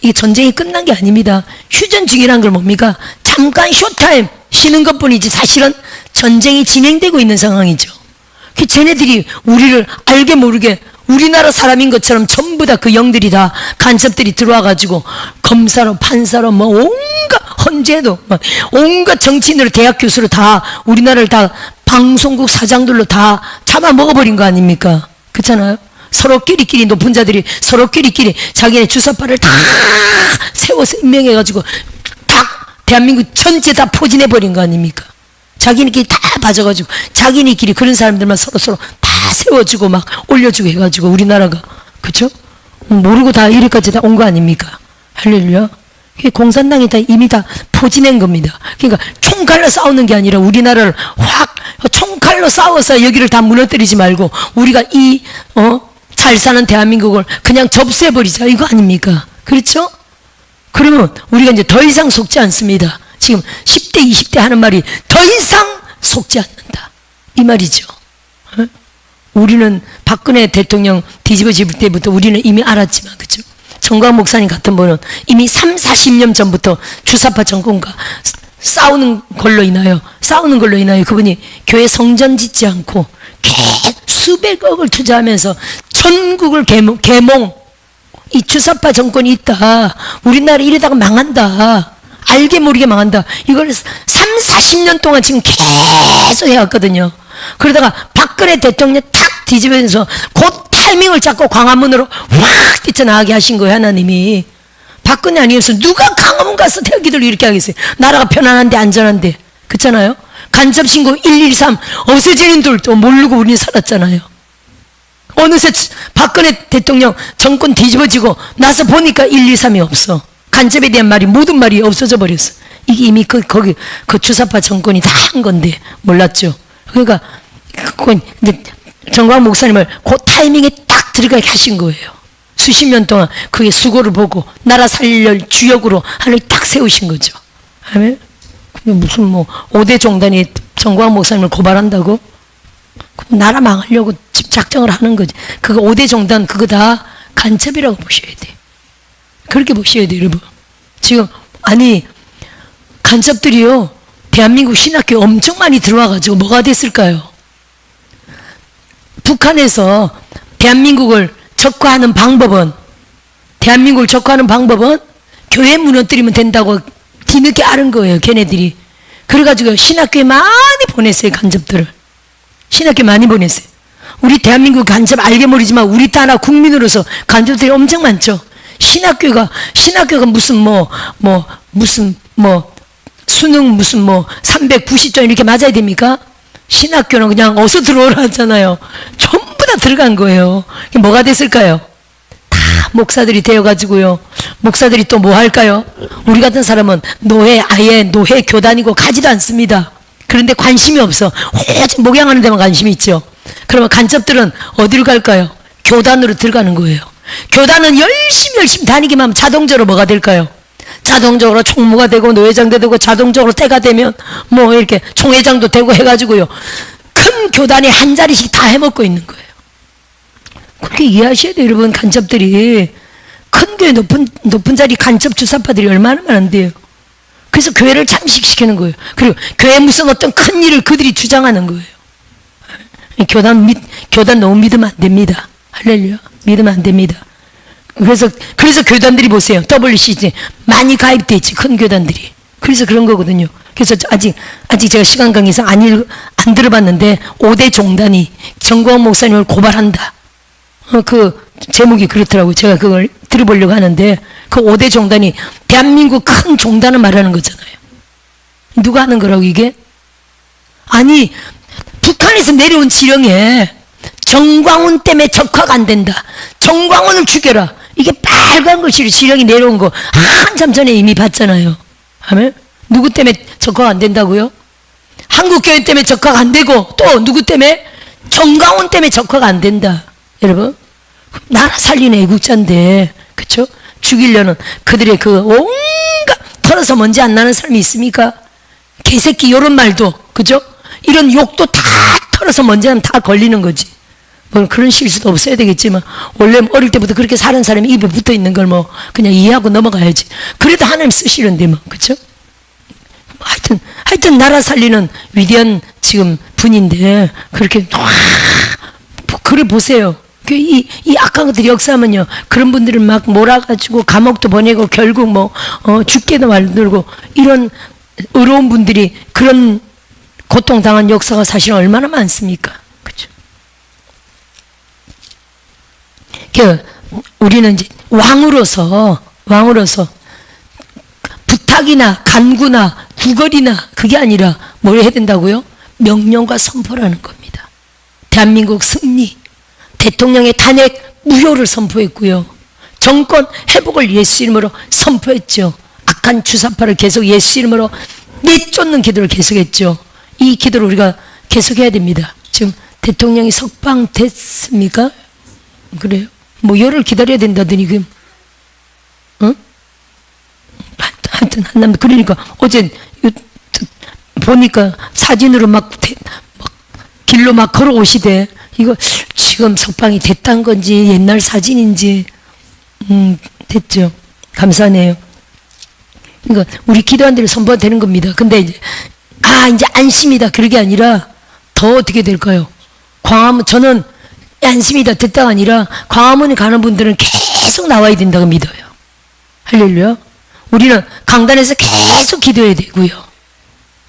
이게 전쟁이 끝난 게 아닙니다. 휴전 중이란 걸 뭡니까? 잠깐 쇼타임 쉬는 것뿐이지 사실은 전쟁이 진행되고 있는 상황이죠. 쟤네들이 우리를 알게 모르게 우리나라 사람인 것처럼 전부 다 그 영들이 다 간첩들이 들어와가지고 검사로 판사로 뭐 온갖 헌재도 온갖 정치인으로 대학 교수로 다 우리나라를 다 방송국 사장들로 다 잡아먹어버린 거 아닙니까? 그렇잖아요. 서로 끼리끼리 높은 자들이 서로 끼리끼리 자기네 주사파를 다 세워서 임명해가지고 다 대한민국 전체 다 포진해버린 거 아닙니까? 자기네끼리 다 봐줘가지고 자기네끼리 그런 사람들만 서로 다 세워주고 막 올려주고 해가지고 우리나라가 그쵸? 모르고 다 이래까지 다 온 거 아닙니까? 할렐루야. 공산당이 다 이미 다 포진한 겁니다. 그러니까 총칼로 싸우는 게 아니라 우리나라를 확 총칼로 싸워서 여기를 다 무너뜨리지 말고 우리가 잘 사는 대한민국을 그냥 접수해버리자 이거 아닙니까? 그렇죠? 그러면 우리가 이제 더 이상 속지 않습니다. 지금 10대 20대 하는 말이 더 이상 속지 않는다 이 말이죠. 우리는 박근혜 대통령 뒤집어질 때부터 우리는 이미 알았지만 그죠? 정광 목사님 같은 분은 이미 30-40년 전부터 주사파 정권과 싸우는 걸로 인하여 그분이 교회 성전 짓지 않고 수백억을 투자하면서 전국을 개몽 이 주사파 정권이 있다. 우리나라 이러다가 망한다. 알게 모르게 망한다. 이걸 30-40년 동안 지금 계속 해왔거든요. 그러다가 박근혜 대통령 탁 뒤집으면서 그 타이밍을 잡고 광화문으로 확 뛰쳐나가게 하신 거예요. 하나님이. 박근혜 아니었으면 누가 광화문 가서 태극기들 이렇게 하겠어요. 나라가 편안한데 안전한데. 그렇잖아요. 간첩신고 113 없어지는 줄도 모르고 우리는 살았잖아요. 어느새 박근혜 대통령 정권 뒤집어지고 나서 보니까 113이 없어. 간첩에 대한 말이 모든 말이 없어져 버렸어. 이게 이미 거기 주사파 정권이 다 한 건데 몰랐죠. 그러니까 정광 목사님을 그 타이밍에 딱 들어가게 하신 거예요. 수십 년 동안 그의 수고를 보고 나라 살릴 주역으로 하늘 딱 세우신 거죠. 아멘. 무슨 5대 종단이 정광 목사님을 고발한다고? 나라 망하려고 작정을 하는 거지. 그거 5대 종단 그거 다 간첩이라고 보셔야 돼. 그렇게 보셔야 돼요, 여러분. 지금 간첩들이요 대한민국 신학교에 엄청 많이 들어와가지고 뭐가 됐을까요? 북한에서 대한민국을 적화하는 방법은 교회 무너뜨리면 된다고 뒤늦게 아는 거예요, 걔네들이. 그래가지고 신학교에 많이 보냈어요, 간첩들을. 신학교에 많이 보냈어요. 우리 대한민국 간첩 알게 모르지만 우리 나라 국민으로서 간첩들이 엄청 많죠. 신학교가 무슨 수능 390점 이렇게 맞아야 됩니까? 신학교는 그냥 어서 들어오라 하잖아요. 전부 다 들어간 거예요. 뭐가 됐을까요? 다 목사들이 되어가지고요. 목사들이 또 뭐 할까요? 우리 같은 사람은 아예 노예 교단이고 가지도 않습니다. 그런데 관심이 없어. 오직 목양하는 데만 관심이 있죠. 그러면 간첩들은 어디로 갈까요? 교단으로 들어가는 거예요. 교단은 열심히 다니기만 하면 자동적으로 뭐가 될까요? 자동적으로 총무가 되고 노회장도 되고 자동적으로 때가 되면 뭐 이렇게 총회장도 되고 해가지고요. 큰 교단이 한 자리씩 다 해먹고 있는 거예요. 그렇게 이해하셔야 돼요, 여러분. 간첩들이 큰 교회 높은 자리 간첩 주사파들이 얼마나 많은데요. 그래서 교회를 잠식시키는 거예요. 그리고 교회 무슨 어떤 큰 일을 그들이 주장하는 거예요. 교단 너무 믿으면 안 됩니다. 할렐루야. 믿으면 안 됩니다. 그래서 교단들이 보세요. WCG 많이 가입돼 있지, 큰 교단들이. 그래서 그런 거거든요. 그래서 아직 제가 시간 관계상 안 들어봤는데 5대 종단이 정광훈 목사님을 고발한다. 그 제목이 그렇더라고요. 제가 그걸 들어보려고 하는데 그 5대 종단이 대한민국 큰 종단을 말하는 거잖아요. 누가 하는 거라고 이게? 아니 북한에서 내려온 지령에 정광훈 때문에 적화가 안 된다. 정광훈을 죽여라. 이게 빨간 글씨로 지령이 내려온 거 한참 전에 이미 봤잖아요. 아멘? 누구 때문에 적화가 안 된다고요? 한국교회 때문에 적화가 안 되고 또 누구 때문에? 정광훈 때문에 적화가 안 된다. 여러분, 나라 살리는 애국자인데, 그쵸? 죽이려는 그들의 그 온갖 털어서 먼지 안 나는 사람이 있습니까? 개새끼 이런 말도, 그죠? 이런 욕도 다 털어서 먼지 나면 다 걸리는 거지. 뭐 그런 실수도 없어야 되겠지만 원래 어릴 때부터 그렇게 사는 사람이 입에 붙어 있는 걸 뭐 그냥 이해하고 넘어가야지. 그래도 하나님 쓰시는데 뭐, 그쵸? 하여튼 나라 살리는 위대한 지금 분인데 그렇게 그래 보세요. 이 악한 것들이 역사하면요, 그런 분들을 막 몰아가지고 감옥도 보내고 결국 뭐 죽게도 만들고 이런 의로운 분들이 그런 고통당한 역사가 사실은 얼마나 많습니까? 그렇죠? 우리는 이제 왕으로서 부탁이나 간구나 구걸이나 그게 아니라 뭘 해야 된다고요? 명령과 선포라는 겁니다. 대한민국 승리, 대통령의 탄핵 무효를 선포했고요. 정권 회복을 예수 이름으로 선포했죠. 악한 주사파를 계속 예수 이름으로 내쫓는 기도를 계속했죠. 이 기도를 우리가 계속해야 됩니다. 지금 대통령이 석방됐습니까? 그래요? 뭐 열흘 기다려야 된다더니 그 하여튼 한남 그러니까 어제 보니까 사진으로 막 길로 막 걸어오시대. 이거 지금 석방이 됐단 건지 옛날 사진인지 됐죠. 감사하네요. 그러니까 우리 기도한 대로 선포가 되는 겁니다. 근데 이제 이제 안심이다 그게 아니라 더 어떻게 될까요? 광화문 저는 안심이다 됐다가 아니라 광화문에 가는 분들은 계속 나와야 된다고 믿어요. 할렐루야. 우리는 강단에서 계속 기도해야 되고요.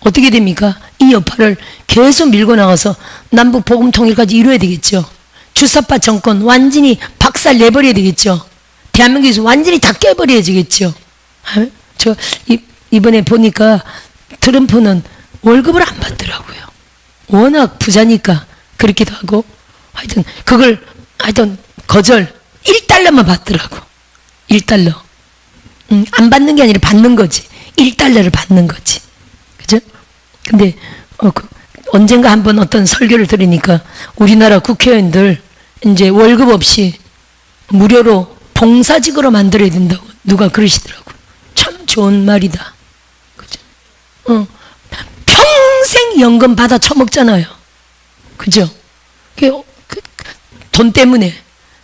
어떻게 됩니까? 이 여파를 계속 밀고 나가서 남북 복음 통일까지 이루어야 되겠죠. 주사파 정권 완전히 박살 내버려야 되겠죠. 대한민국에서 완전히 다 깨버려야겠죠. 저 이번에 보니까 트럼프는 월급을 안 받더라고요. 워낙 부자니까 그렇기도 하고 하여튼 그걸 거절 1달러만 받더라고. 1달러. 안 받는 게 아니라 받는 거지. 1달러를 받는 거지. 그죠? 근데 언젠가 한번 어떤 설교를 들으니까 우리나라 국회의원들 이제 월급 없이 무료로 봉사직으로 만들어야 된다고 누가 그러시더라고. 참 좋은 말이다. 그죠? 평생 연금 받아 처먹잖아요. 그죠? 돈 때문에.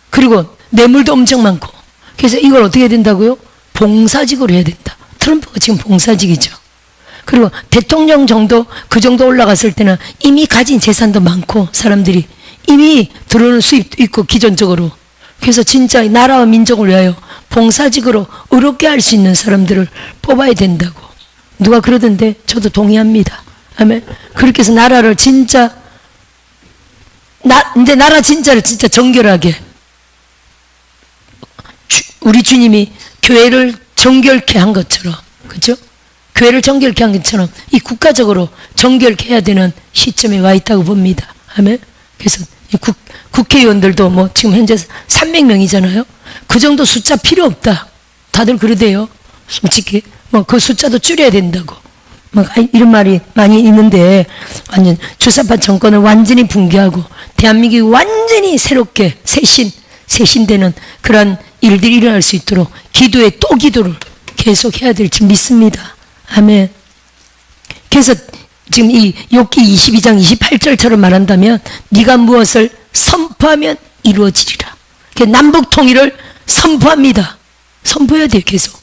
그리고 뇌물도 엄청 많고. 그래서 이걸 어떻게 해야 된다고요? 봉사직으로 해야 된다. 트럼프가 지금 봉사직이죠. 그리고 대통령 정도 그 정도 올라갔을 때는 이미 가진 재산도 많고 사람들이 이미 들어오는 수입도 있고 기존적으로. 그래서 진짜 나라와 민족을 위하여 봉사직으로 의롭게 할 수 있는 사람들을 뽑아야 된다고 누가 그러던데 저도 동의합니다. 아멘. 그렇게 해서 나라를 진짜 이제 나라 진짜를 진짜 정결하게 우리 주님이 교회를 정결케 한 것처럼, 그죠? 교회를 정결케 한 것처럼 이 국가적으로 정결케 해야 되는 시점에 와 있다고 봅니다. 아멘. 그래서 국회의원들도 뭐 지금 현재 300명이잖아요. 그 정도 숫자 필요 없다. 다들 그러대요. 솔직히 뭐 그 숫자도 줄여야 된다고. 막 이런 말이 많이 있는데 완전 주사파 정권을 완전히 붕괴하고 대한민국이 완전히 새롭게 쇄신되는 그런 일들이 일어날 수 있도록 기도에 또 기도를 계속 해야 될 줄 믿습니다. 아멘. 그래서 지금 이 욥기 22장 28절처럼 말한다면 네가 무엇을 선포하면 이루어지리라. 남북 통일을 선포합니다. 선포해야 돼요. 계속.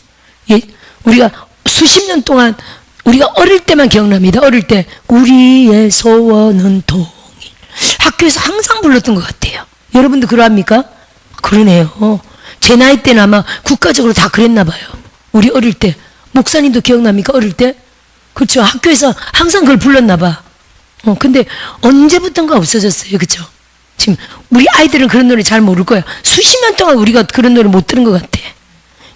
예, 우리가 수십 년 동안 우리가 어릴 때만 기억납니다. 어릴 때 우리의 소원은 통일. 학교에서 항상 불렀던 것 같아요. 여러분도 그러합니까? 그러네요. 제 나이 때는 아마 국가적으로 다 그랬나 봐요. 우리 어릴 때. 목사님도 기억납니까? 어릴 때? 그렇죠. 학교에서 항상 그걸 불렀나 봐. 근데 언제부턴가 없어졌어요. 그렇죠? 지금 우리 아이들은 그런 노래 잘 모를 거예요. 수십 년 동안 우리가 그런 노래 못 들은 것 같아.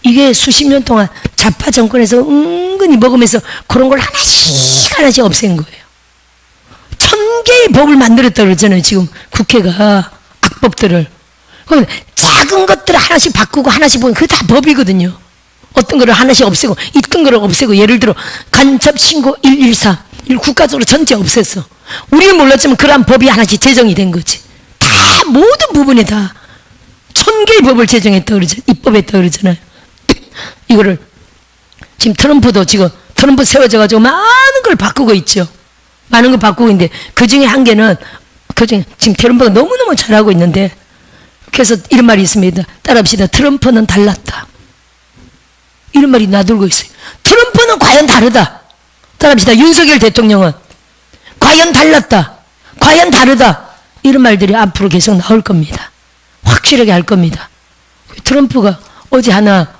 이게 수십 년 동안 좌파 정권에서 은근히 먹으면서 그런 걸 하나씩 없앤 거예요. 1000개의 법을 만들었다 그러잖아요. 지금 국회가 악법들을. 그럼 작은 것들을 하나씩 바꾸고 하나씩 보면 그게 다 법이거든요. 어떤 거를 하나씩 없애고 있던 거를 없애고 예를 들어 간첩 신고 114 국가적으로 전체 없앴어. 우리는 몰랐지만 그러한 법이 하나씩 제정이 된 거지. 다 모든 부분에 다 1000개의 법을 제정했다 그러죠. 입법했다 그러잖아요. 이거를 지금 트럼프도 지금 트럼프 세워져 가지고 많은 걸 바꾸고 있죠. 많은 걸 바꾸고 있는데 그 중에 한 개는 지금 트럼프가 너무너무 잘하고 있는데 그래서 이런 말이 있습니다. 따라합시다. 트럼프는 달랐다. 이런 말이 나돌고 있어요. 트럼프는 과연 다르다. 따라합시다. 윤석열 대통령은 과연 달랐다. 과연 다르다. 이런 말들이 앞으로 계속 나올 겁니다. 확실하게 할 겁니다. 트럼프가 어제 하나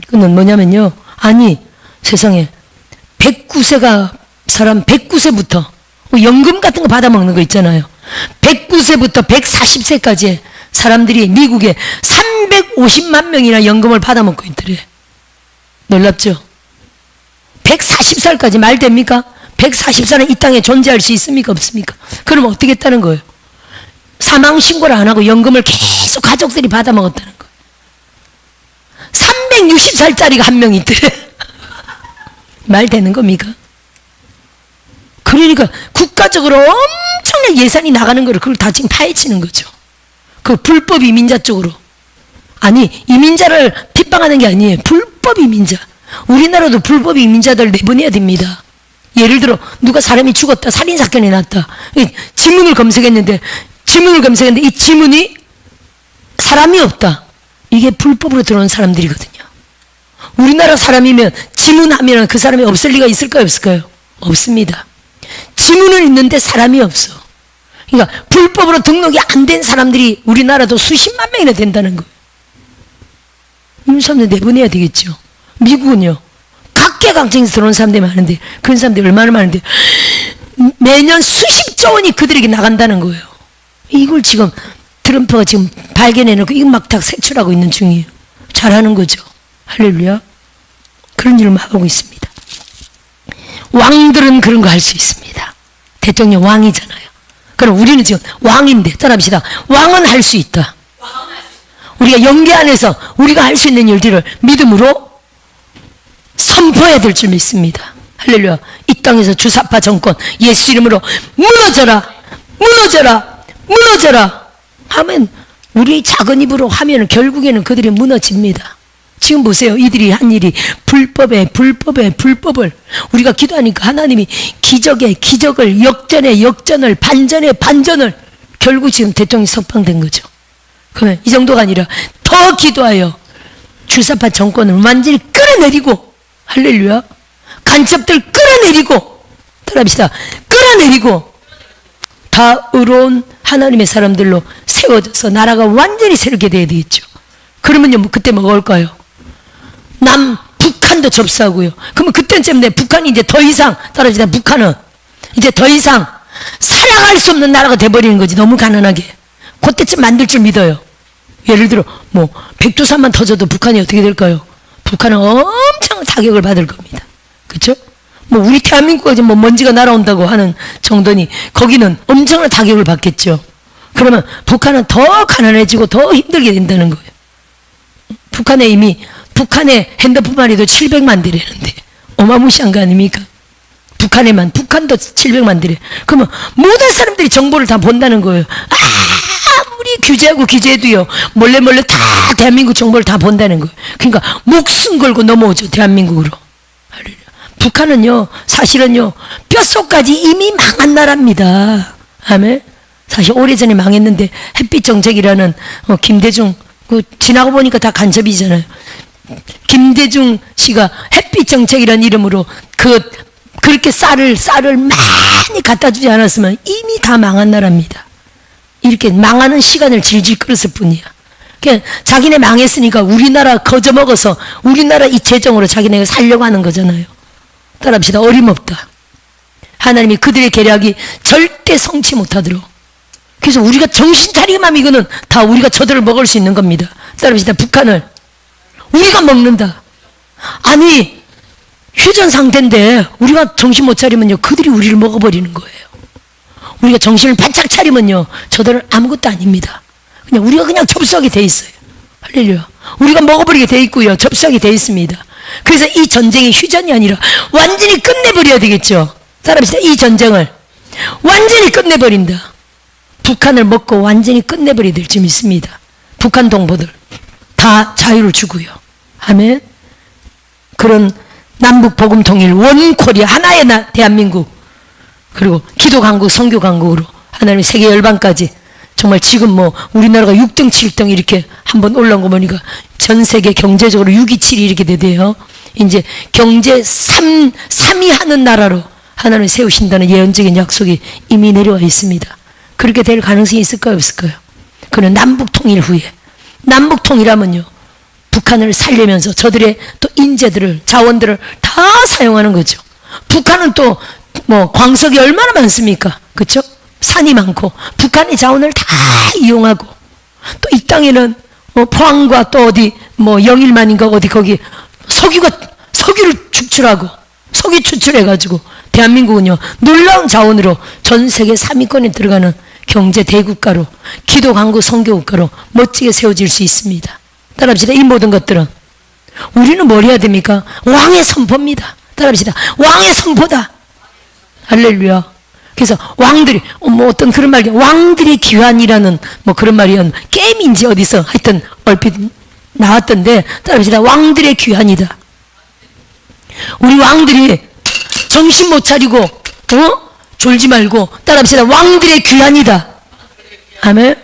그는 뭐냐면요. 아니 세상에 109세가 사람 109세부터 연금 같은 거 받아먹는 거 있잖아요. 109세부터 140세까지 사람들이 미국에 350만 명이나 연금을 받아먹고 있더래. 놀랍죠? 140살까지 말 됩니까? 140살은 이 땅에 존재할 수 있습니까? 없습니까? 그럼 어떻게 했다는 거예요? 사망신고를 안 하고 연금을 계속 가족들이 받아먹었다는 거예요. 360살짜리가 한 명 있더래. 말 되는 겁니까? 그러니까 국가적으로 엄청난 예산이 나가는 거를 그걸 다 지금 파헤치는 거죠. 그 불법 이민자 쪽으로. 아니 이민자를 핍박하는 게 아니에요. 불법 이민자. 우리나라도 불법 이민자들 내보내야 됩니다. 예를 들어 누가 사람이 죽었다. 살인사건이 났다. 지문을 검색했는데 이 지문이 사람이 없다. 이게 불법으로 들어온 사람들이거든요. 우리나라 사람이면 지문하면 그 사람이 없을 리가 있을까요? 없을까요? 없습니다. 지문은 있는데 사람이 없어. 그러니까 불법으로 등록이 안 된 사람들이 우리나라도 수십만 명이나 된다는 거예요. 이런 사람들 내보내야 되겠죠. 미국은요. 각계각층에서 들어온 사람들이 많은데 그런 사람들이 얼마나 많은데 매년 수십조 원이 그들에게 나간다는 거예요. 이걸 지금 트럼프가 지금 발견해놓고 이거 막 다 색출하고 있는 중이에요. 잘하는 거죠. 할렐루야. 그런 일을 막 하고 있습니다. 왕들은 그런 거 할 수 있습니다. 대통령 왕이잖아요. 그럼 우리는 지금 왕인데 따라합시다. 왕은 할 수 있다. 우리가 영계 안에서 우리가 할 수 있는 일들을 믿음으로 선포해야 될 줄 믿습니다. 할렐루야. 이 땅에서 주사파 정권 예수 이름으로 무너져라. 무너져라. 무너져라. 하면 우리 작은 입으로 하면 결국에는 그들이 무너집니다. 지금 보세요. 이들이 한 일이 불법을 우리가 기도하니까 하나님이 기적에 기적을 역전에 역전을 반전에 반전을 결국 지금 대통령이 석방된 거죠. 그러면 이 정도가 아니라 더 기도하여 주사파 정권을 완전히 끌어내리고 할렐루야 간첩들 끌어내리고 따라합시다. 끌어내리고 다 의로운 하나님의 사람들로 세워져서 나라가 완전히 새롭게 돼야 되겠죠. 그러면요 그때 뭐가 올까요? 북한도 접수하고요. 그러면 그때쯤에 북한이 이제 더 이상 따라합시다. 북한은 이제 더 이상 살아갈 수 없는 나라가 돼버리는 거지. 너무 가난하게. 그때쯤 만들 줄 믿어요. 예를 들어 뭐 백두산만 터져도 북한이 어떻게 될까요? 북한은 엄청 타격을 받을 겁니다. 그렇죠? 뭐 우리 대한민국까지 뭐 먼지가 날아온다고 하는 정도니 거기는 엄청난 타격을 받겠죠. 그러면 북한은 더 가난해지고 더 힘들게 된다는 거예요. 북한의 핸드폰만 해도 700만 대라는데 어마무시한 거 아닙니까? 북한도 700만 대래. 그러면 모든 사람들이 정보를 다 본다는 거예요. 아무리 규제하고 규제해도요, 몰래 다 대한민국 정보를 다 본다는 거예요. 그러니까 목숨 걸고 넘어오죠, 대한민국으로. 북한은요, 사실은요, 뼛속까지 이미 망한 나라입니다. 아멘. 사실 오래전에 망했는데 햇빛 정책이라는 김대중, 지나고 보니까 다 간첩이잖아요. 김대중 씨가 햇빛 정책이라는 이름으로 그렇게 쌀을 많이 갖다 주지 않았으면 이미 다 망한 나라입니다. 이렇게 망하는 시간을 질질 끌었을 뿐이야. 그냥 자기네 망했으니까 우리나라 거저먹어서 우리나라 이 재정으로 자기네가 살려고 하는 거잖아요. 따라합시다. 어림없다. 하나님이 그들의 계략이 절대 성취 못하도록. 그래서 우리가 정신 차리기만 이거는 다 우리가 저들을 먹을 수 있는 겁니다. 따라합시다. 북한을 우리가 먹는다. 아니 휴전 상태인데 우리가 정신 못 차리면요, 그들이 우리를 먹어버리는 거예요. 우리가 정신을 바짝 차리면요, 저들은 아무것도 아닙니다. 우리가 그냥 접수하게 돼 있어요. 할렐루야. 우리가 먹어버리게 돼 있고요, 접수하게 돼 있습니다. 그래서 이 전쟁이 휴전이 아니라 완전히 끝내버려야 되겠죠. 따라합시다. 이 전쟁을 완전히 끝내버린다. 북한을 먹고 완전히 끝내버려야 될 줄 믿습니다. 북한 동포들 다 자유를 주고요. 아멘. 그런 남북 복음 통일 원 코리아 하나의 대한민국, 그리고 기도 강국 선교 강국으로 하나님의 세계 열방까지 정말 지금 뭐 우리나라가 6등 7등 이렇게 한번 올라온 거 보니까 전 세계 경제적으로 6위 7위 이렇게 되대요. 이제 경제 3위 하는 나라로 하나님을 세우신다는 예언적인 약속이 이미 내려와 있습니다. 그렇게 될 가능성이 있을까요, 없을까요? 그는 남북 통일 후에, 남북 통일하면요, 북한을 살리면서 저들의 또 인재들을, 자원들을 다 사용하는 거죠. 북한은 또 뭐 광석이 얼마나 많습니까? 그렇죠? 산이 많고 북한의 자원을 다 이용하고, 또 이 땅에는 포항과 또 어디 뭐 영일만인가 어디 거기 석유를 축출하고 석유 추출해가지고 대한민국은요, 놀라운 자원으로 전 세계 3위권에 들어가는 경제 대국가로, 기도 강국 선교 국가로 멋지게 세워질 수 있습니다. 따라합시다. 이 모든 것들은 우리는 뭘 해야 됩니까? 왕의 선포입니다. 따라합시다. 왕의 선포다. 할렐루야. 그래서 왕들이 뭐 어떤 그런 말이, 왕들의 귀환이라는 뭐 그런 말이 게임인지 어디서 하여튼 얼핏 나왔던데, 따라합시다. 왕들의 귀환이다. 우리 왕들이 정신 못 차리고 졸지 말고 따라합시다. 왕들의 귀환이다. 아멘.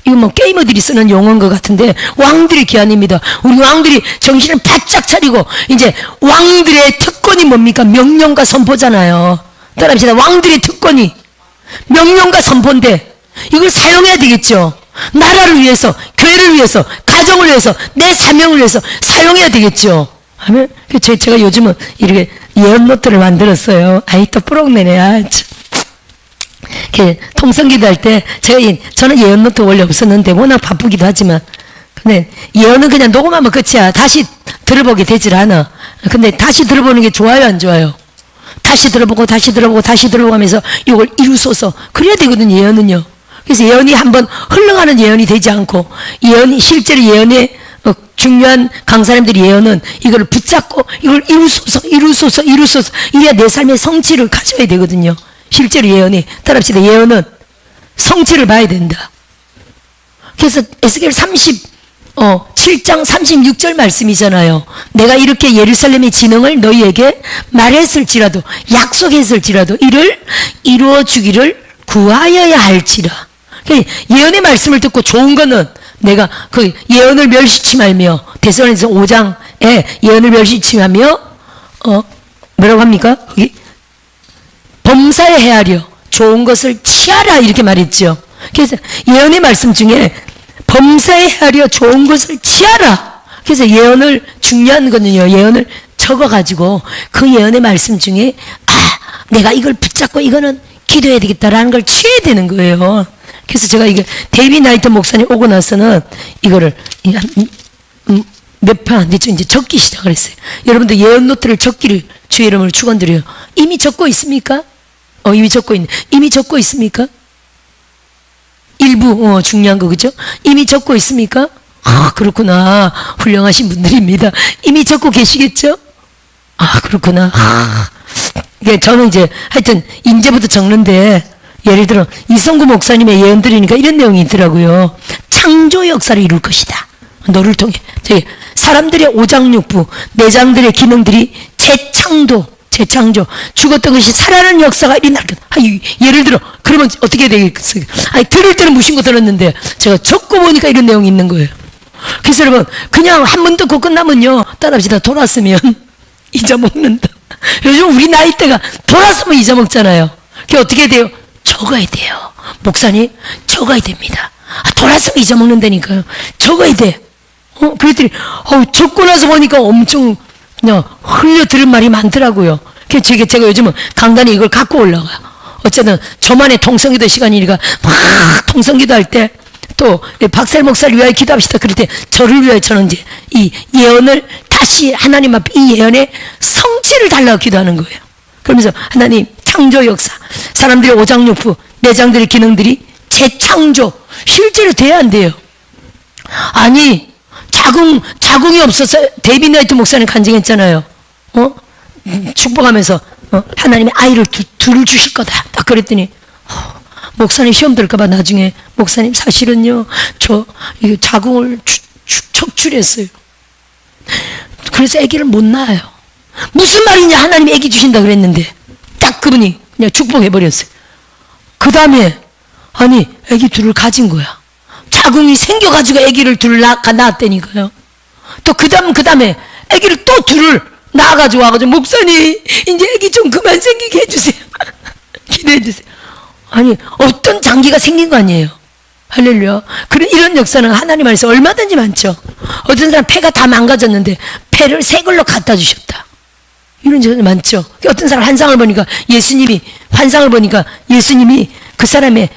이거 뭐 게이머들이 쓰는 용어인 것 같은데 왕들의 귀환입니다. 우리 왕들이 정신을 바짝 차리고, 이제 왕들의 특권이 뭡니까? 명령과 선포잖아요. 따라합시다. 왕들의 특권이 명령과 선포인데 이걸 사용해야 되겠죠. 나라를 위해서, 교회를 위해서, 가정을 위해서, 내 사명을 위해서 사용해야 되겠죠. 아멘. 제가 요즘은 이렇게 예언 노트를 만들었어요. 아이 또 부럽네네. 통성기도 할 때 저는 예언 노트 원래 없었는데 워낙 바쁘기도 하지만, 근데 예언은 그냥 녹음하면 끝이야. 다시 들어보게 되질 않아. 근데 다시 들어보는 게 좋아요, 안 좋아요? 다시 들어보고 하면서 이걸 이루소서, 그래야 되거든요, 예언은요. 그래서 예언이 한번 흘러가는 예언이 되지 않고, 예언이 실제로 예언의 중요한 강사님들이 예언은 이걸 붙잡고 이걸 이루소서 이래야 내 삶의 성취를 가져야 되거든요. 실제로 예언이, 따라합시다. 예언은 성취를 봐야 된다. 그래서 에스겔 7장 36절 말씀이잖아요. 내가 이렇게 예루살렘의 진흥을 너희에게 말했을지라도, 약속했을지라도 이를 이루어 주기를 구하여야 할지라. 예언의 말씀을 듣고 좋은 거는 내가 그 예언을 멸시치 말며, 데살로니가서 5장에 예언을 멸시치 말며 뭐라고 합니까? 거기 범사에 헤아려 좋은 것을 취하라 이렇게 말했죠. 그래서 예언의 말씀 중에 범사에 헤아려 좋은 것을 취하라. 그래서 예언을, 중요한 거는요, 예언을 적어가지고 그 예언의 말씀 중에 내가 이걸 붙잡고 이거는 기도해야 되겠다라는 걸 취해야 되는 거예요. 그래서 제가 이게 데이비 나이트 목사님 오고 나서는 이거를 몇 편 안 됐죠. 이제 적기 시작을 했어요. 여러분들 예언 노트를 적기를 주의 이름으로 축원드려요. 이미 적고 있습니까? 이미 적고 있습니까? 일부 중요한 거 그죠? 이미 적고 있습니까? 아 그렇구나. 훌륭하신 분들입니다. 이미 적고 계시겠죠? 아 그렇구나. 예, 저는 이제 하여튼 이제부터 적는데 예를 들어 이성구 목사님의 예언들이니까 이런 내용이 있더라고요. 창조 역사를 이룰 것이다. 너를 통해 사람들의 오장육부, 내장들의 기능들이 재창조, 죽었던 것이 살아나는 역사가 일어날 것. 예를 들어 그러면 어떻게 되겠어요? 들을 때는 무심코 들었는데 제가 적고 보니까 이런 내용이 있는 거예요. 그래서 여러분 그냥 한 번 듣고 끝나면요 따라합시다. 돌았으면 잊어먹는다. 요즘 우리 나이대가 돌았으면 잊어먹잖아요. 그게 어떻게 돼요? 적어야 돼요. 목사님 적어야 됩니다. 돌았으면 잊어먹는다니까요. 적어야 돼. 그랬더니 적고 나서 보니까 엄청 그냥 흘려 들은 말이 많더라고요. 그래서 제가 요즘은 강단에 이걸 갖고 올라가요. 어쨌든 저만의 통성기도 시간이니까 막 통성기도 할 때 또 박살 목사를 위하여 기도합시다. 그럴 때 저를 위하여 저는 이제 이 예언을 다시 하나님 앞에 이 예언의 성취를 달라고 기도하는 거예요. 그러면서 하나님 창조 역사, 사람들의 오장육부, 내장들의 기능들이 재창조 실제로 돼야 안 돼요. 아니 자궁이 없어서 데이비 나이트 목사님 간증했잖아요. 축복하면서 하나님이 아이를 둘을 주실 거다. 딱 그랬더니 목사님 시험 들까봐 나중에 목사님 사실은요 저 자궁을 척출했어요. 그래서 아기를 못 낳아요. 무슨 말이냐 하나님이 아기 주신다 그랬는데 딱 그분이 그냥 축복해버렸어요. 그 다음에 아니 아기 둘을 가진 거야. 자궁이 생겨가지고 아기를 둘을 낳았다니까요. 또 그 다음에 아기를 또 둘을 낳아가지고 와가지고 목사님 이제 아기 좀 그만 생기게 해주세요. 기도해 주세요. 아니 어떤 장기가 생긴 거 아니에요. 할렐루야. 그런 이런 역사는 하나님 안에서 얼마든지 많죠. 어떤 사람 폐가 다 망가졌는데 폐를 새 걸로 갖다 주셨다. 이런 적이 많죠. 어떤 사람 환상을 보니까 예수님이 그 사람의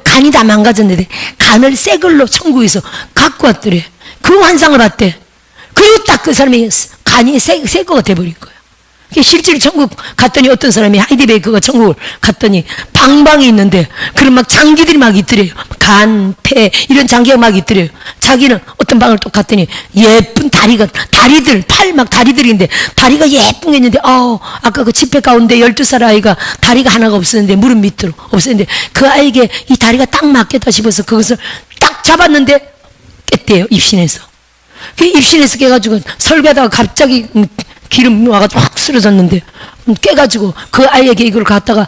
간이 다 망가졌는데 간을 새 걸로 천국에서 갖고 왔더래. 그 환상을 봤대. 그리고 딱 그 사람이 간이 새 거가 돼버린 거예요. 실제로 천국 갔더니 어떤 사람이 하이디베이커가 천국을 갔더니 방방이 있는데 그런 막 장기들이 막 있더래요. 간, 폐 이런 장기가 막 있더래요. 자기는 어떤 방을 또 갔더니 예쁜 다리들 팔 막 다리들인데 다리가 예쁜 게 있는데 아까 그 집회 가운데 12살 아이가 다리가 하나가 없었는데 무릎 밑으로 없었는데 그 아이에게 이 다리가 딱 맞겠다 싶어서 그것을 딱 잡았는데 깼대요. 입신해서. 그 입신해서 깨가지고 설교하다가 갑자기 기름 와가지고 확 쓰러졌는데 깨가지고 그 아이에게 이걸 갖다가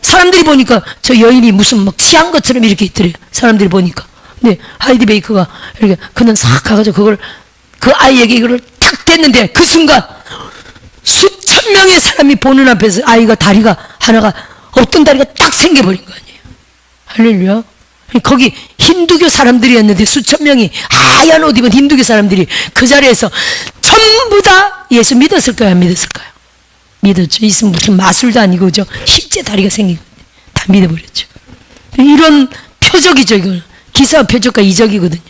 사람들이 보니까 저 여인이 무슨 막 취한 것처럼 이렇게 있더래요. 사람들이 보니까. 근데 하이디 베이커가 이렇게 그는 싹 가가지고 그걸 그 아이에게 이거를 탁 댔는데 그 순간 수천 명의 사람이 보는 앞에서 아이가 다리가 하나가 없던 다리가 딱 생겨버린 거 아니에요. 할렐루야. 거기 힌두교 사람들이었는데 수천 명이 하얀 옷 입은 힌두교 사람들이 그 자리에서 전부 다 예수 믿었을까요? 안 믿었을까요? 믿었죠. 있으면 무슨 마술도 아니고 그죠? 실제 다리가 생긴 건데 다 믿어버렸죠. 이런 표적이죠. 이건 기사와 표적과 이적이거든요.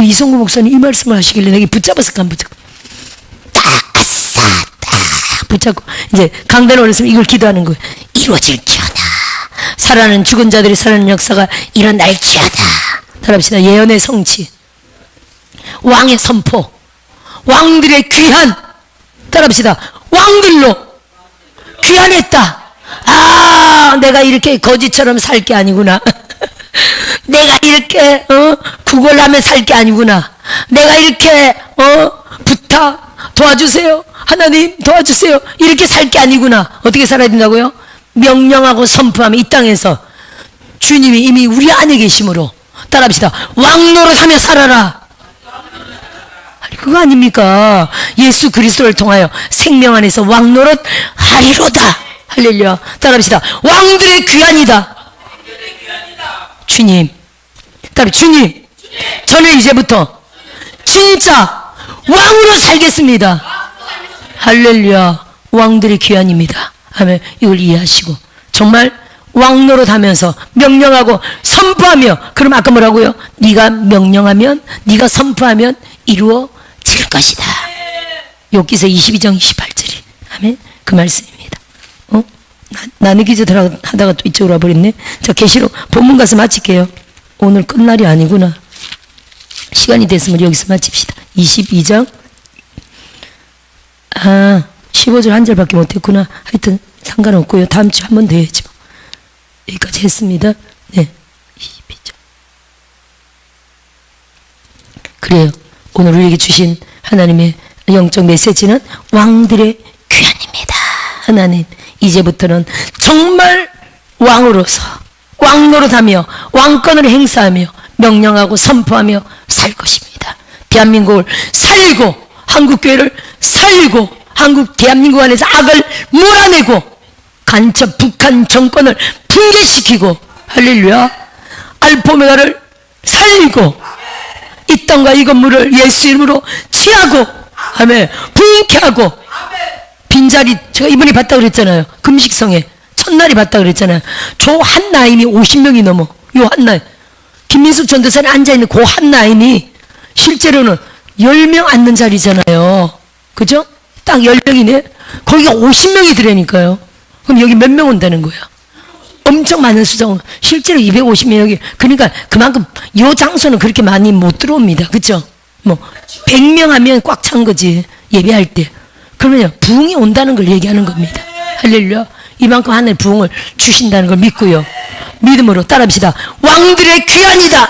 이성구 목사님 이 말씀을 하시길래 내가 붙잡았을까 안 붙잡고 아싸 딱 붙잡고 이제 강단에 올랐으면 이걸 기도하는 거예요. 이루어질지어다. 살아나는 죽은 자들이 살아나는 역사가 일어날지어다. 따라합시다. 예언의 성취, 왕의 선포, 왕들의 귀한, 따라합시다. 왕들로 귀한했다. 내가 이렇게 거지처럼 살 게 아니구나. 내가 이렇게 구걸하며 살 게 아니구나. 내가 이렇게 도와주세요. 하나님 도와주세요. 이렇게 살 게 아니구나. 어떻게 살아야 된다고요? 명령하고 선포하면 이 땅에서 주님이 이미 우리 안에 계심으로 따라합시다. 왕노릇하며 살아라. 아니 그거 아닙니까? 예수 그리스도를 통하여 생명 안에서 왕노릇 하리로다. 할렐루야. 따라합시다. 왕들의 귀한이다. 주님. 따라 주님. 저는 이제부터 진짜 왕으로 살겠습니다. 할렐루야. 왕들의 귀한입니다. 아멘. 이걸 이해하시고 정말 왕노릇 하면서 명령하고 선포하며, 그럼 아까 뭐라고요? 네가 명령하면, 네가 선포하면 이루어질 것이다. 욥기서 22장 28절이 아멘. 그 말씀입니다. 나누기 하다가 또 이쪽으로 와버렸네. 자, 계시록 본문 가서 마칠게요. 오늘 끝날이 아니구나. 시간이 됐으면 여기서 마칩시다. 22장 15절 한 절밖에 못했구나. 하여튼 상관없고요. 다음 주 한 번 더 해야죠. 여기까지 했습니다. 네, 22장. 그래요. 오늘 우리에게 주신 하나님의 영적 메시지는 왕들의 귀환입니다. 하나님, 이제부터는 정말 왕으로서 왕 노릇하며 왕권을 행사하며 명령하고 선포하며 살 것입니다. 대한민국을 살리고 한국교회를 살리고 대한민국 안에서 악을 몰아내고 간첩 북한 정권을 붕괴시키고 할렐루야, 알파 오메가를 살리고 이 땅과 이 건물을 예수 이름으로 취하고 아멘, 부흥케 하고 빈자리 제가 이번에 봤다 그랬잖아요. 금식성에 첫날이 봤다 그랬잖아요. 조 한 라인이 50명이 넘어. 요 한 라인 김민숙 전도사에 앉아있는 그 한 라인이 실제로는 10명 앉는 자리잖아요. 그죠? 딱 10명이네. 거기가 50명이 들으니까요. 그럼 여기 몇 명 온다는 거야? 엄청 많은 수정. 실제로 250명 여기. 그러니까 그만큼 요 장소는 그렇게 많이 못 들어옵니다. 그죠? 뭐 100명 하면 꽉 찬 거지. 예배할 때. 그러면요, 부흥이 온다는 걸 얘기하는 겁니다. 할렐루야. 이만큼 하늘 부흥을 주신다는 걸 믿고요. 믿음으로 따라합시다. 왕들의 귀환이다.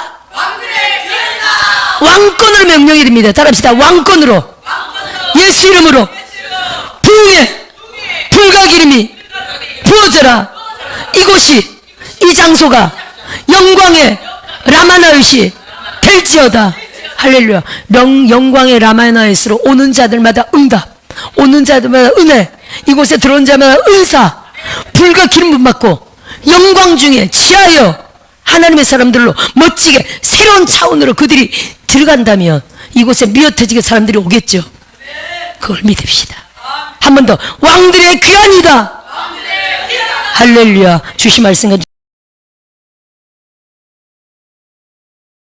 왕권으로 명령이 됩니다. 따라합시다. 왕권으로. 예수 이름으로. 부흥의 불가기름이 부어져라. 이곳이, 이 장소가 영광의 라마나윗이 될지어다. 할렐루야. 영광의 라마나윗으로 오는 자들마다 응답, 오는 자들마다 은혜, 이곳에 들어온 자마다 은사, 불과 기름 분 받고 영광 중에 지하여 하나님의 사람들로 멋지게 새로운 차원으로 그들이 들어간다면 이곳에 미어터지게 사람들이 오겠죠. 그걸 믿읍시다. 한 번 더. 왕들의 귀환이다. 할렐루야. 주신 말씀